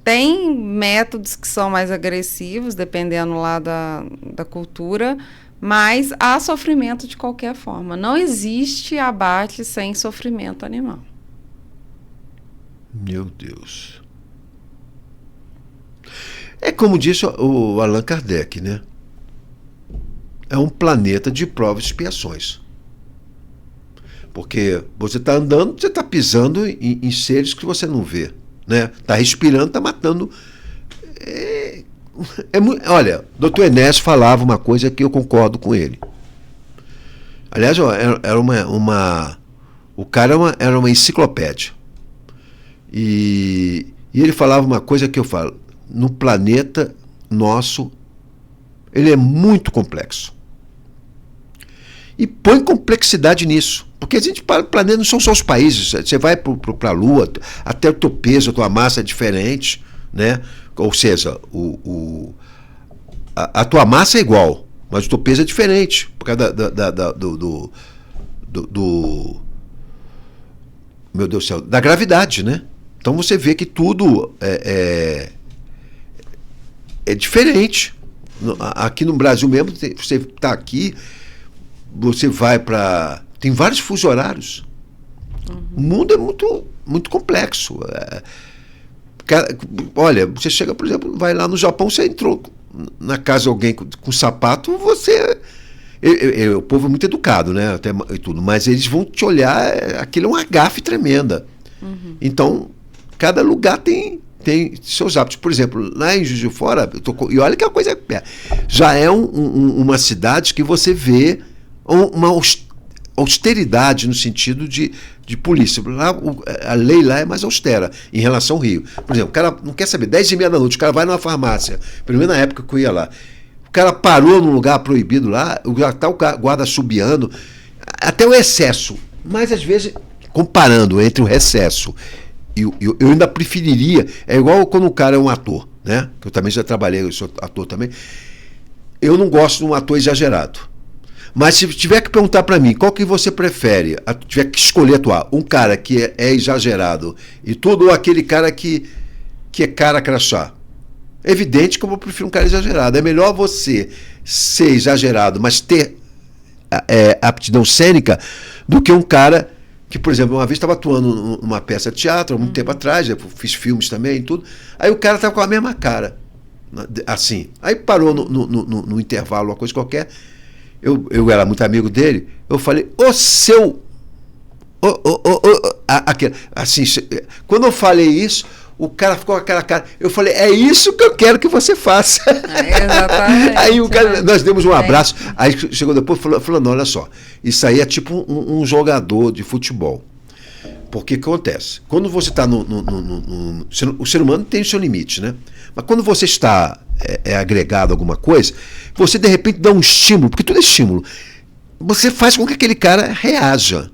Tem métodos que são mais agressivos, dependendo lá da cultura, mas há sofrimento de qualquer forma. Não existe abate sem sofrimento animal. Meu Deus. É como disse o Allan Kardec, né? É um planeta de provas e expiações. Porque você está andando, você está pisando em seres que você não vê, né? Está respirando, está matando. Olha, o Dr. Enéas falava uma coisa que eu concordo com ele. Aliás, o cara era uma enciclopédia. E ele falava uma coisa que eu falo: no planeta nosso, ele é muito complexo. E põe complexidade nisso. Porque o planeta não são só os países. Você vai para a Lua, até o teu peso, a tua massa é diferente, né? Ou seja, a tua massa é igual, mas o teu peso é diferente, por causa meu Deus do céu, da gravidade, né? Então você vê que tudo é diferente. Aqui no Brasil mesmo, você está aqui, você vai para... Tem vários fusos horários. O mundo é muito, muito complexo. Olha, você chega, por exemplo, vai lá no Japão, você entrou na casa de alguém com sapato, você... O povo é muito educado, né? Até, e tudo, mas eles vão te olhar, aquilo é uma gafe tremenda. Então, cada lugar tem seus hábitos. Por exemplo, lá em Juiz de Fora, e olha que a coisa já é uma cidade que você vê uma austeridade no sentido de polícia. Lá, a lei lá é mais austera em relação ao Rio. Por exemplo, o cara não quer saber, 10h30 da noite, o cara vai numa farmácia, pelo menos na época que eu ia lá, o cara parou num lugar proibido lá, já está o guarda subiando, até o excesso. Mas às vezes, comparando entre o excesso eu ainda preferiria, é igual quando o cara é um ator, né? Que eu também já trabalhei, eu sou ator também. Eu não gosto de um ator exagerado. Mas se tiver que perguntar para mim, qual que você prefere? Tiver que escolher atuar, um cara que é exagerado e tudo, ou aquele cara que é cara crachá? É evidente que eu prefiro um cara exagerado. É melhor você ser exagerado, mas ter aptidão cênica, do que um cara que, por exemplo, uma vez estava atuando numa peça de teatro, há muito tempo atrás, eu fiz filmes também e tudo, aí o cara estava com a mesma cara, assim. Aí parou no intervalo, uma coisa qualquer, eu era muito amigo dele, eu falei, assim, quando eu falei isso, o cara ficou com aquela cara. Eu falei, é isso que eu quero que você faça. Exatamente. Aí o cara, nós demos um abraço. Aí chegou depois e falou, não, olha só, isso aí é tipo um jogador de futebol. Porque o que acontece? Quando você está o ser humano tem o seu limite, né? Mas quando você está agregado a alguma coisa, você de repente dá um estímulo, porque tudo é estímulo. Você faz com que aquele cara reaja.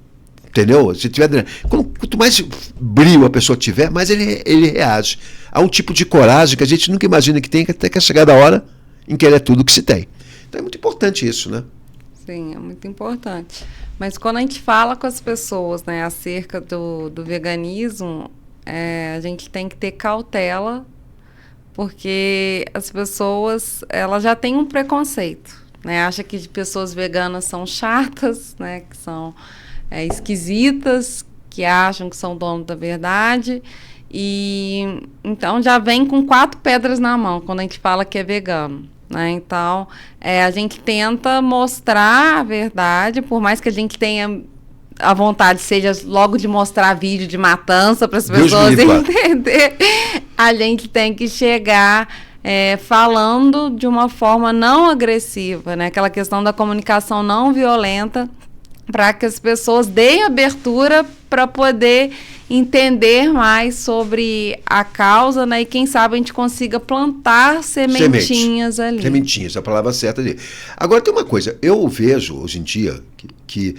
Entendeu? Se tiver, quanto mais brio a pessoa tiver, mais ele reage. Há um tipo de coragem que a gente nunca imagina que tem, até que é chegada a hora em que ele é tudo que se tem. Então é muito importante isso, né? Sim, é muito importante. Mas quando a gente fala com as pessoas, né, acerca do veganismo, a gente tem que ter cautela, porque as pessoas, elas já têm um preconceito, né? Acha que pessoas veganas são chatas, né? Que são esquisitas, que acham que são donos da verdade, e então já vem com 4 pedras na mão quando a gente fala que é vegano, né? Então a gente tenta mostrar a verdade, por mais que a gente tenha a vontade seja logo de mostrar vídeo de matança para as pessoas entender, a gente tem que chegar falando de uma forma não agressiva, né? Aquela questão da comunicação não violenta, para que as pessoas deem abertura para poder entender mais sobre a causa, né? E quem sabe a gente consiga plantar sementinhas ali. Sementinhas, a palavra certa ali. Agora tem uma coisa, eu vejo hoje em dia que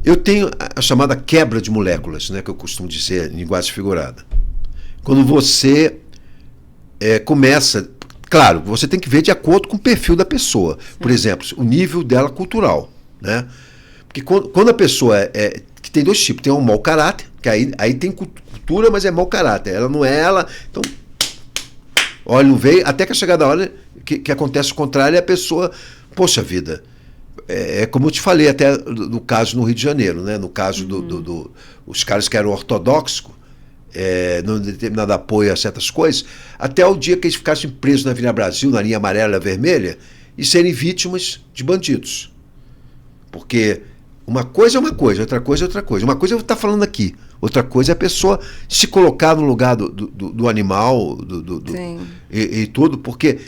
eu tenho a chamada quebra de moléculas, né? Que eu costumo dizer em linguagem figurada. Quando você começa... Claro, você tem que ver de acordo com o perfil da pessoa. Sim. Por exemplo, o nível dela cultural, né? Porque quando a pessoa que tem 2 tipos, tem um mau caráter, que aí tem cultura, mas é mau caráter. Ela não é ela. Então, olha, não veio, até que a chegada da hora que acontece o contrário, e a pessoa, poxa vida, como eu te falei até no caso no Rio de Janeiro, né? No caso os caras que eram ortodoxos, não determinado apoio a certas coisas, até o dia que eles ficassem presos na Avenida Brasil, na linha amarela e vermelha, e serem vítimas de bandidos. Porque uma coisa é uma coisa, outra coisa é outra coisa. Uma coisa é eu estar falando aqui, outra coisa é a pessoa se colocar no lugar do animal e tudo, porque,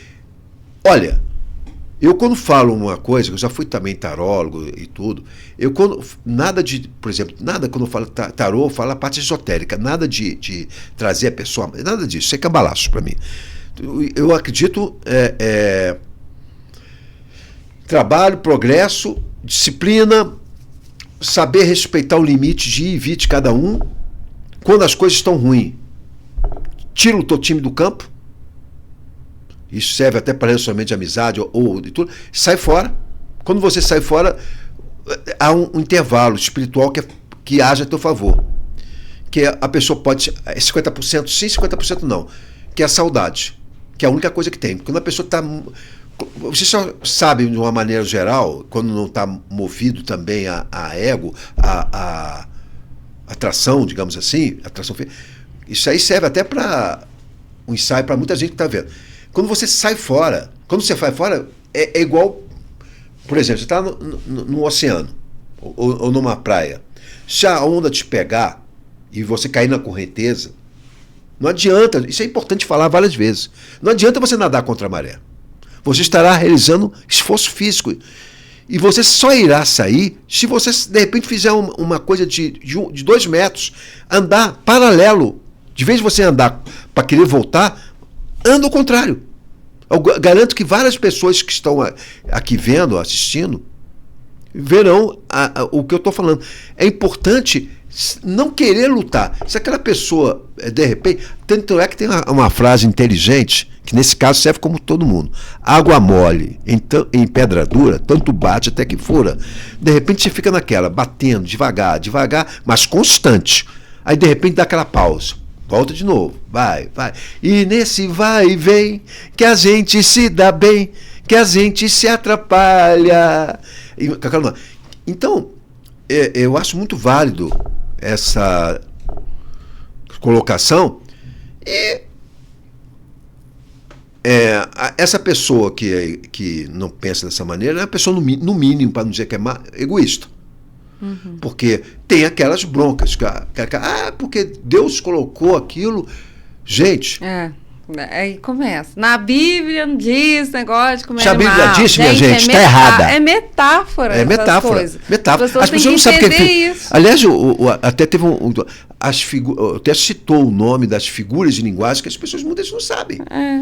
olha, eu quando falo uma coisa, eu já fui também tarólogo e tudo, por exemplo, nada quando eu falo tarô, eu falo a parte esotérica, nada de trazer a pessoa, nada disso, isso é cambalacho para mim. Eu acredito trabalho, progresso, disciplina, saber respeitar o limite de ir e vir de cada um. Quando as coisas estão ruins, tira o teu time do campo. Isso serve até para relacionamento de amizade ou de tudo. Sai fora. Quando você sai fora, há um intervalo espiritual que age a teu favor. Que a pessoa pode... 50% sim, 50% não. Que é a saudade. Que é a única coisa que tem. Quando a pessoa está... Você só sabe, de uma maneira geral, quando não está movido também a ego, a atração, digamos assim, atração. Isso aí serve até para um ensaio para muita gente que está vendo. Quando você sai fora, é igual, por exemplo, você está no oceano ou numa praia. Se a onda te pegar e você cair na correnteza, não adianta, isso é importante falar várias vezes, não adianta você nadar contra a maré. Você estará realizando esforço físico. E você só irá sair se você, de repente, fizer uma coisa de 2 metros, andar paralelo. De vez de você andar para querer voltar, anda ao contrário. Eu garanto que várias pessoas que estão aqui vendo, assistindo, verão o que eu estou falando. É importante não querer lutar. Se aquela pessoa, de repente... Tanto é que tem uma frase inteligente, que nesse caso serve como todo mundo. Água mole em pedra dura, tanto bate até que fura. De repente você fica naquela, batendo devagar, mas constante. Aí de repente dá aquela pausa. Volta de novo, vai. E nesse vai e vem, que a gente se dá bem, que a gente se atrapalha. Então, eu acho muito válido essa colocação. E essa pessoa que não pensa dessa maneira é uma pessoa, no mínimo, para não dizer que é egoísta. Uhum. Porque tem aquelas broncas, porque Deus colocou aquilo. Gente, Aí começa. Na Bíblia não diz negócio de comer Se a animal. Bíblia disse, minha gente, está errada. É metáfora. É metáfora. Coisas. Metáfora. As pessoas não sabem o que é. Aliás, até teve até citou o nome das figuras de linguagem que as pessoas muitas vezes não sabem.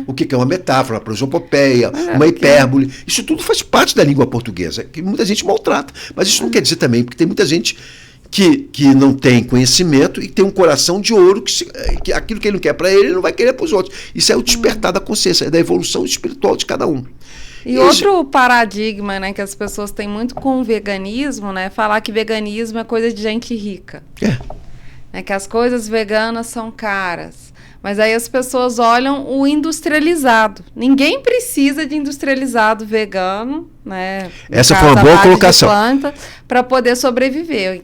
O que é uma metáfora, uma prosopopeia, uma hipérbole. Isso tudo faz parte da língua portuguesa, que muita gente maltrata. Mas isso não quer dizer também, porque tem muita gente que não tem conhecimento e tem um coração de ouro que aquilo que ele não quer para ele não vai querer para os outros. Isso é o despertar da consciência, é da evolução espiritual de cada um. E outro paradigma, né, que as pessoas têm muito com o veganismo, né, falar que veganismo é coisa de gente rica. É que as coisas veganas são caras. Mas aí as pessoas olham o industrializado. Ninguém precisa de industrializado vegano, né? Essa foi uma boa colocação. Para poder sobreviver.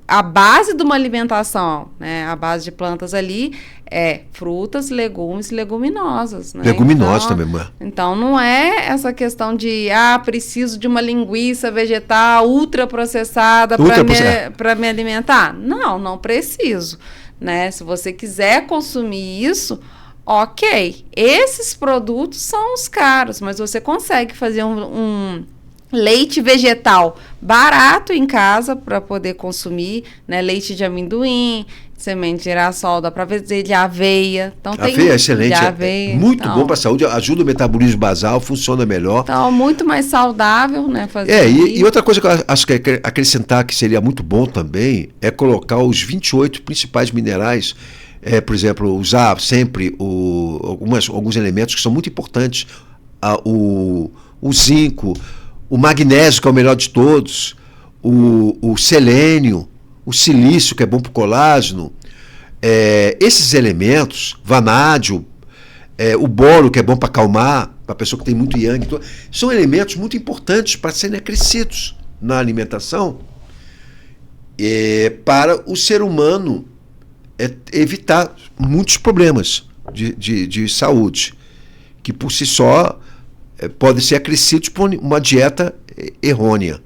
A base de uma alimentação, né? A base de plantas ali é frutas, legumes e leguminosas. Né? Leguminosas também, mãe. Então não é essa questão de preciso de uma linguiça vegetal ultraprocessada para me alimentar. Não preciso. Né? Se você quiser consumir isso, ok. Esses produtos são os caros, mas você consegue fazer um leite vegetal barato em casa para poder consumir, né? Leite de amendoim, semente de girassol, dá para fazer de aveia. Então, aveia é excelente, aveia, muito bom para a saúde, ajuda o metabolismo basal, funciona melhor. Então, muito mais saudável, né? Fazer e outra coisa que eu acho que acrescentar que seria muito bom também é colocar os 28 principais minerais, por exemplo, usar sempre alguns elementos que são muito importantes, o zinco, o magnésio, que é o melhor de todos, o selênio, o silício, que é bom para o colágeno, esses elementos, vanádio, o boro, que é bom para acalmar, para a pessoa que tem muito yang, são elementos muito importantes para serem acrescidos na alimentação para o ser humano evitar muitos problemas de saúde, que por si só podem ser acrescidos por uma dieta errônea.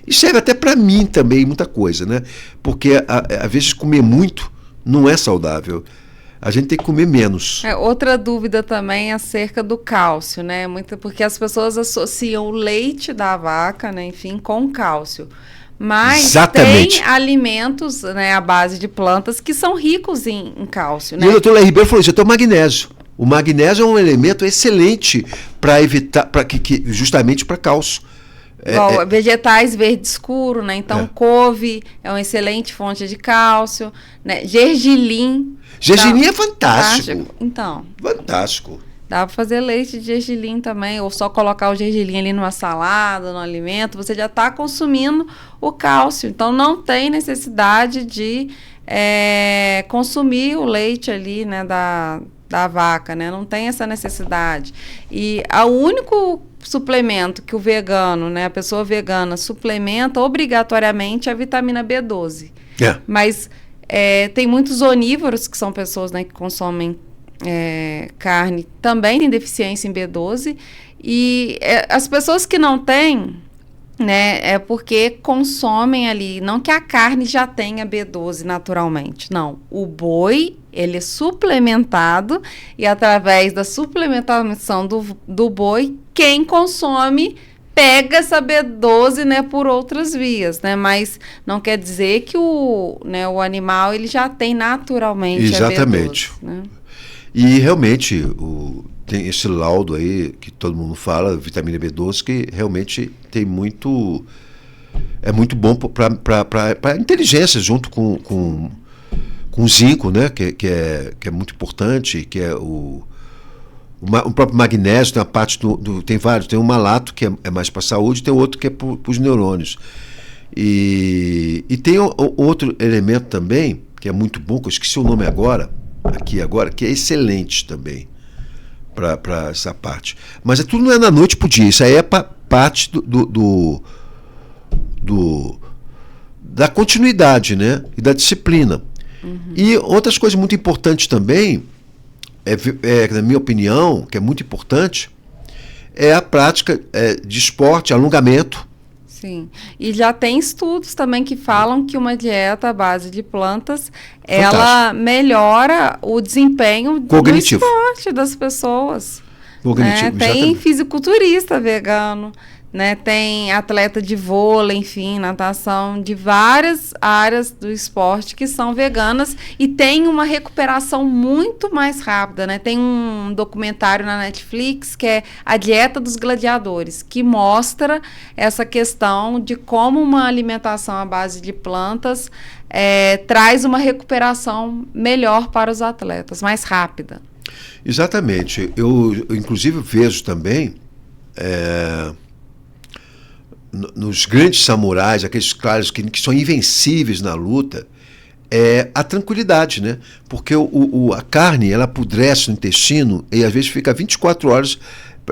E serve até para mim também muita coisa, né? Porque às vezes comer muito não é saudável. A gente tem que comer menos. Outra dúvida também é acerca do cálcio, né? Porque as pessoas associam o leite da vaca, né, enfim, com cálcio. Mas exatamente. Tem alimentos, né, à base de plantas que são ricos em cálcio, né? E o doutor Léo Ribeiro falou isso, até o magnésio. O magnésio é um elemento excelente para evitar, justamente para cálcio. Vegetais verde escuro, né? Então, couve é uma excelente fonte de cálcio, né? Gergelim. Gergelim é fantástico. Então. Fantástico. Dá para fazer leite de gergelim também, ou só colocar o gergelim ali numa salada, no alimento, você já está consumindo o cálcio. Então, não tem necessidade de consumir o leite ali, né, da vaca, né? Não tem essa necessidade. E o único suplemento que o vegano, né, a pessoa vegana suplementa obrigatoriamente a vitamina B12. Mas tem muitos onívoros, que são pessoas, né, que consomem carne, também tem deficiência em B12. E as pessoas que não têm, né, é porque consomem ali, não que a carne já tenha B12 naturalmente, não. O boi, ele é suplementado e através da suplementação do boi, quem consome pega essa B12, né, por outras vias, né, mas não quer dizer que o animal ele já tem naturalmente exatamente. a B12, né? E realmente tem esse laudo aí que todo mundo fala, vitamina B12, que realmente tem é muito bom para a inteligência, junto com zinco, né, que é muito importante, que é o próprio magnésio. Tem a parte tem vários, tem um malato que é mais para a saúde, tem outro que é para os neurônios. E tem outro elemento também, que é muito bom, que eu esqueci o nome agora, que é excelente também para essa parte. Mas tudo não é da noite para o dia, isso aí é parte da continuidade, né? E da disciplina. E outras coisas muito importantes também, na minha opinião, que é muito importante, é a prática de esporte, alongamento. Sim. E já tem estudos também que falam que uma dieta à base de plantas, ela melhora o desempenho cognitivo do esporte das pessoas. Cognitivo, Tem exatamente. fisiculturista vegano, né? Tem atleta de vôlei, enfim, natação, de várias áreas do esporte que são veganas e tem uma recuperação muito mais rápida, né? Tem um documentário na Netflix que é A Dieta dos Gladiadores, que mostra essa questão de como uma alimentação à base de plantas traz uma recuperação melhor para os atletas, mais rápida. Exatamente. Eu inclusive vejo também nos grandes samurais, aqueles caras que são invencíveis na luta, a tranquilidade, né? Porque a carne, ela apodrece no intestino e às vezes fica 24 horas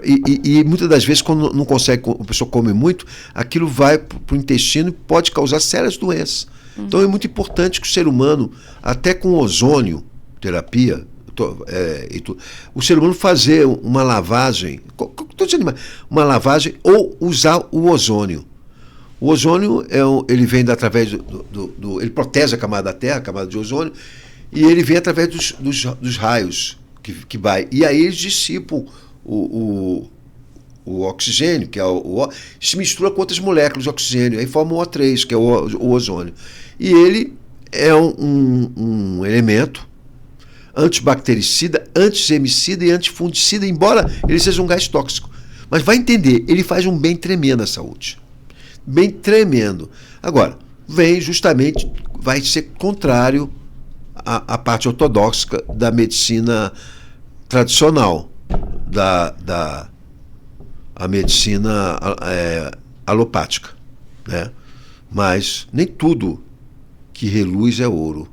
e muitas das vezes quando não consegue, a pessoa come muito, aquilo vai para o intestino e pode causar sérias doenças. Então é muito importante que o ser humano, até com ozônio terapia, o ser humano fazer uma lavagem, ou usar o ozônio. O ozônio ele vem através ele protege a camada da Terra, a camada de ozônio, e ele vem através dos raios que vai. E aí eles dissipam o oxigênio, que é se mistura com outras moléculas de oxigênio, aí forma o O3, que é o ozônio. E ele é um elemento antibactericida, antissemicida e antifungicida, embora ele seja um gás tóxico. Mas vai entender, ele faz um bem tremendo à saúde. Bem tremendo. Agora, vai ser contrário à parte ortodoxa da medicina tradicional, a medicina alopática, né? Mas nem tudo que reluz é ouro.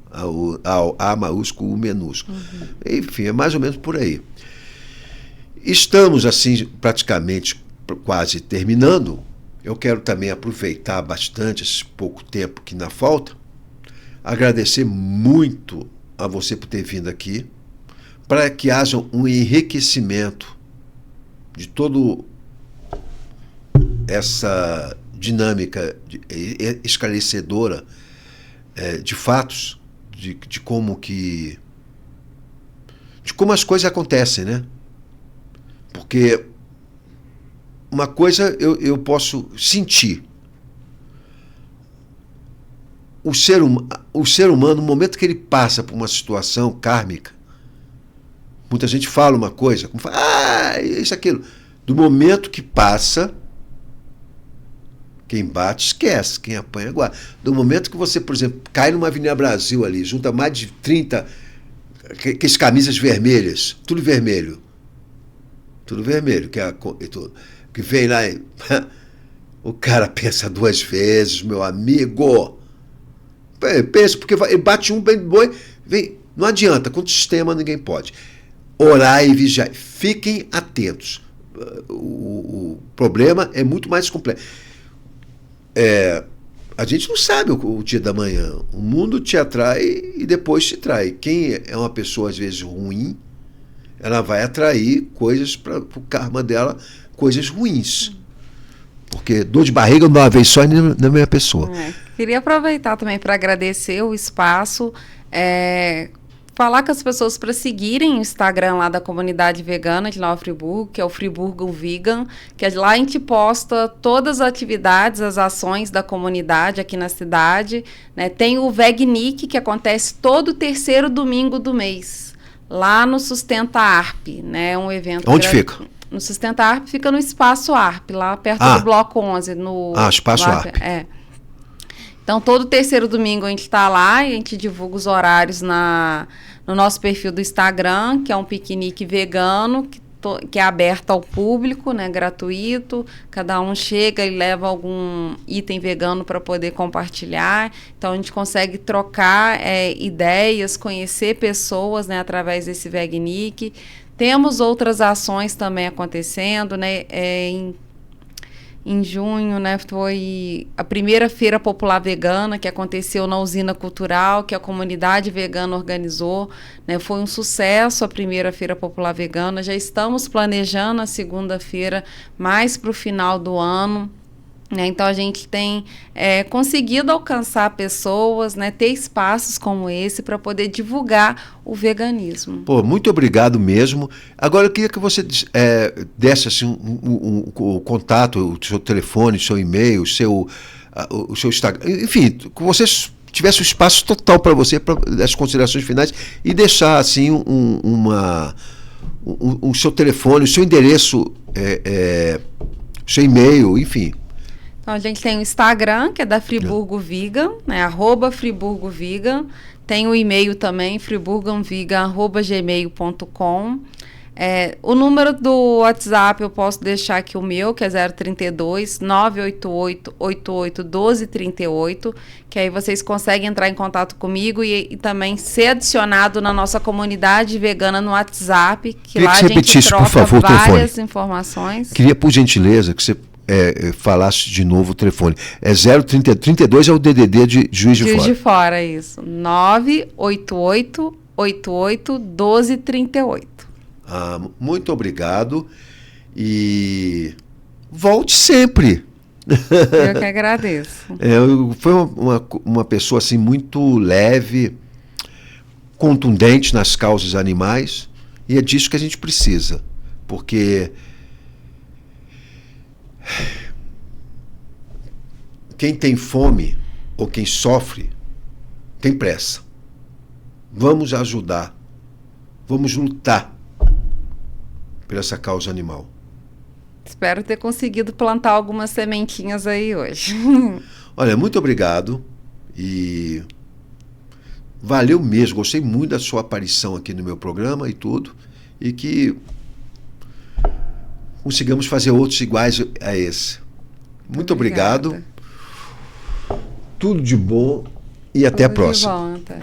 A maiúsculo, U minúsculo. Enfim, é mais ou menos por aí. Estamos, assim, praticamente quase terminando. Eu quero também aproveitar bastante esse pouco tempo que ainda falta, agradecer muito a você por ter vindo aqui, para que haja um enriquecimento de todo essa dinâmica esclarecedora de fatos, de como as coisas acontecem, né? Porque uma coisa eu posso sentir. O ser humano, no momento que ele passa por uma situação kármica, muita gente fala uma coisa, como fala, isso, aquilo. Do momento que passa, quem bate esquece, quem apanha guarda. Do momento que você, por exemplo, cai numa Avenida Brasil ali, junta mais de 30 aquelas camisas vermelhas, tudo vermelho, que vem lá e o cara pensa duas vezes, meu amigo. Pensa, porque bate um bem boi, vem, não adianta, contra o sistema ninguém pode. Orar e vigiar, fiquem atentos. O problema é muito mais complexo. A gente não sabe o dia da manhã. O mundo te atrai e depois te trai. Quem é uma pessoa, às vezes, ruim, ela vai atrair coisas para o karma dela, coisas ruins. Porque dor de barriga de uma vez só não é a mesma pessoa. Queria aproveitar também para agradecer o espaço, falar com as pessoas para seguirem o Instagram lá da comunidade vegana de Nova Friburgo, que é o Friburgo Vegan, que lá a gente posta todas as atividades, as ações da comunidade aqui na cidade, né? Tem o Vegnic, que acontece todo terceiro domingo do mês, lá no Sustenta Arp, né? Um evento... Onde fica? No Sustenta Arp fica no Espaço Arp, lá perto do Bloco 11. Espaço Arp. Então, todo terceiro domingo a gente está lá e a gente divulga os horários no nosso perfil do Instagram, que é um piquenique vegano, que é aberto ao público, né, gratuito. Cada um chega e leva algum item vegano para poder compartilhar. Então, a gente consegue trocar ideias, conhecer pessoas, né, através desse Vegnic. Temos outras ações também acontecendo, né, em junho, né, foi a primeira Feira Popular Vegana, que aconteceu na Usina Cultural, que a comunidade vegana organizou, né, foi um sucesso a primeira Feira Popular Vegana. Já estamos planejando a segunda feira mais para o final do ano. né? Então, a gente tem conseguido alcançar pessoas, né? Ter espaços como esse para poder divulgar o veganismo. Pô, muito obrigado mesmo. Agora, eu queria que você desse assim, o contato, o seu telefone, o seu e-mail, o seu Instagram, enfim, que você tivesse o espaço total para você, para as considerações finais, e deixar assim o seu telefone, o seu endereço, o seu e-mail, enfim. Então, a gente tem o Instagram, que é da Friburgo Vegan, né? @friburgovegan. Tem o e-mail também, friburgonvegan@gmail.com. O número do WhatsApp eu posso deixar aqui o meu, que é 032 988 88 1238, que aí vocês conseguem entrar em contato comigo e também ser adicionado na nossa comunidade vegana no WhatsApp, que lá a gente troca, por favor, várias informações. Queria, por gentileza, que você falasse de novo o telefone. 032 é o DDD de Juiz de Fora. Juiz de Fora, isso. 988 88 1238. Muito obrigado e volte sempre. Eu que agradeço. Foi uma pessoa assim muito leve, contundente nas causas animais, e é disso que a gente precisa, porque quem tem fome ou quem sofre tem pressa. Vamos ajudar, vamos lutar por essa causa animal. Espero ter conseguido plantar algumas sementinhas aí hoje. Olha, muito obrigado e valeu mesmo. Gostei muito da sua aparição aqui no meu programa e tudo, e que consigamos fazer outros iguais a esse. Muito obrigado. Tudo de bom e até a próxima. Tudo de bom, até.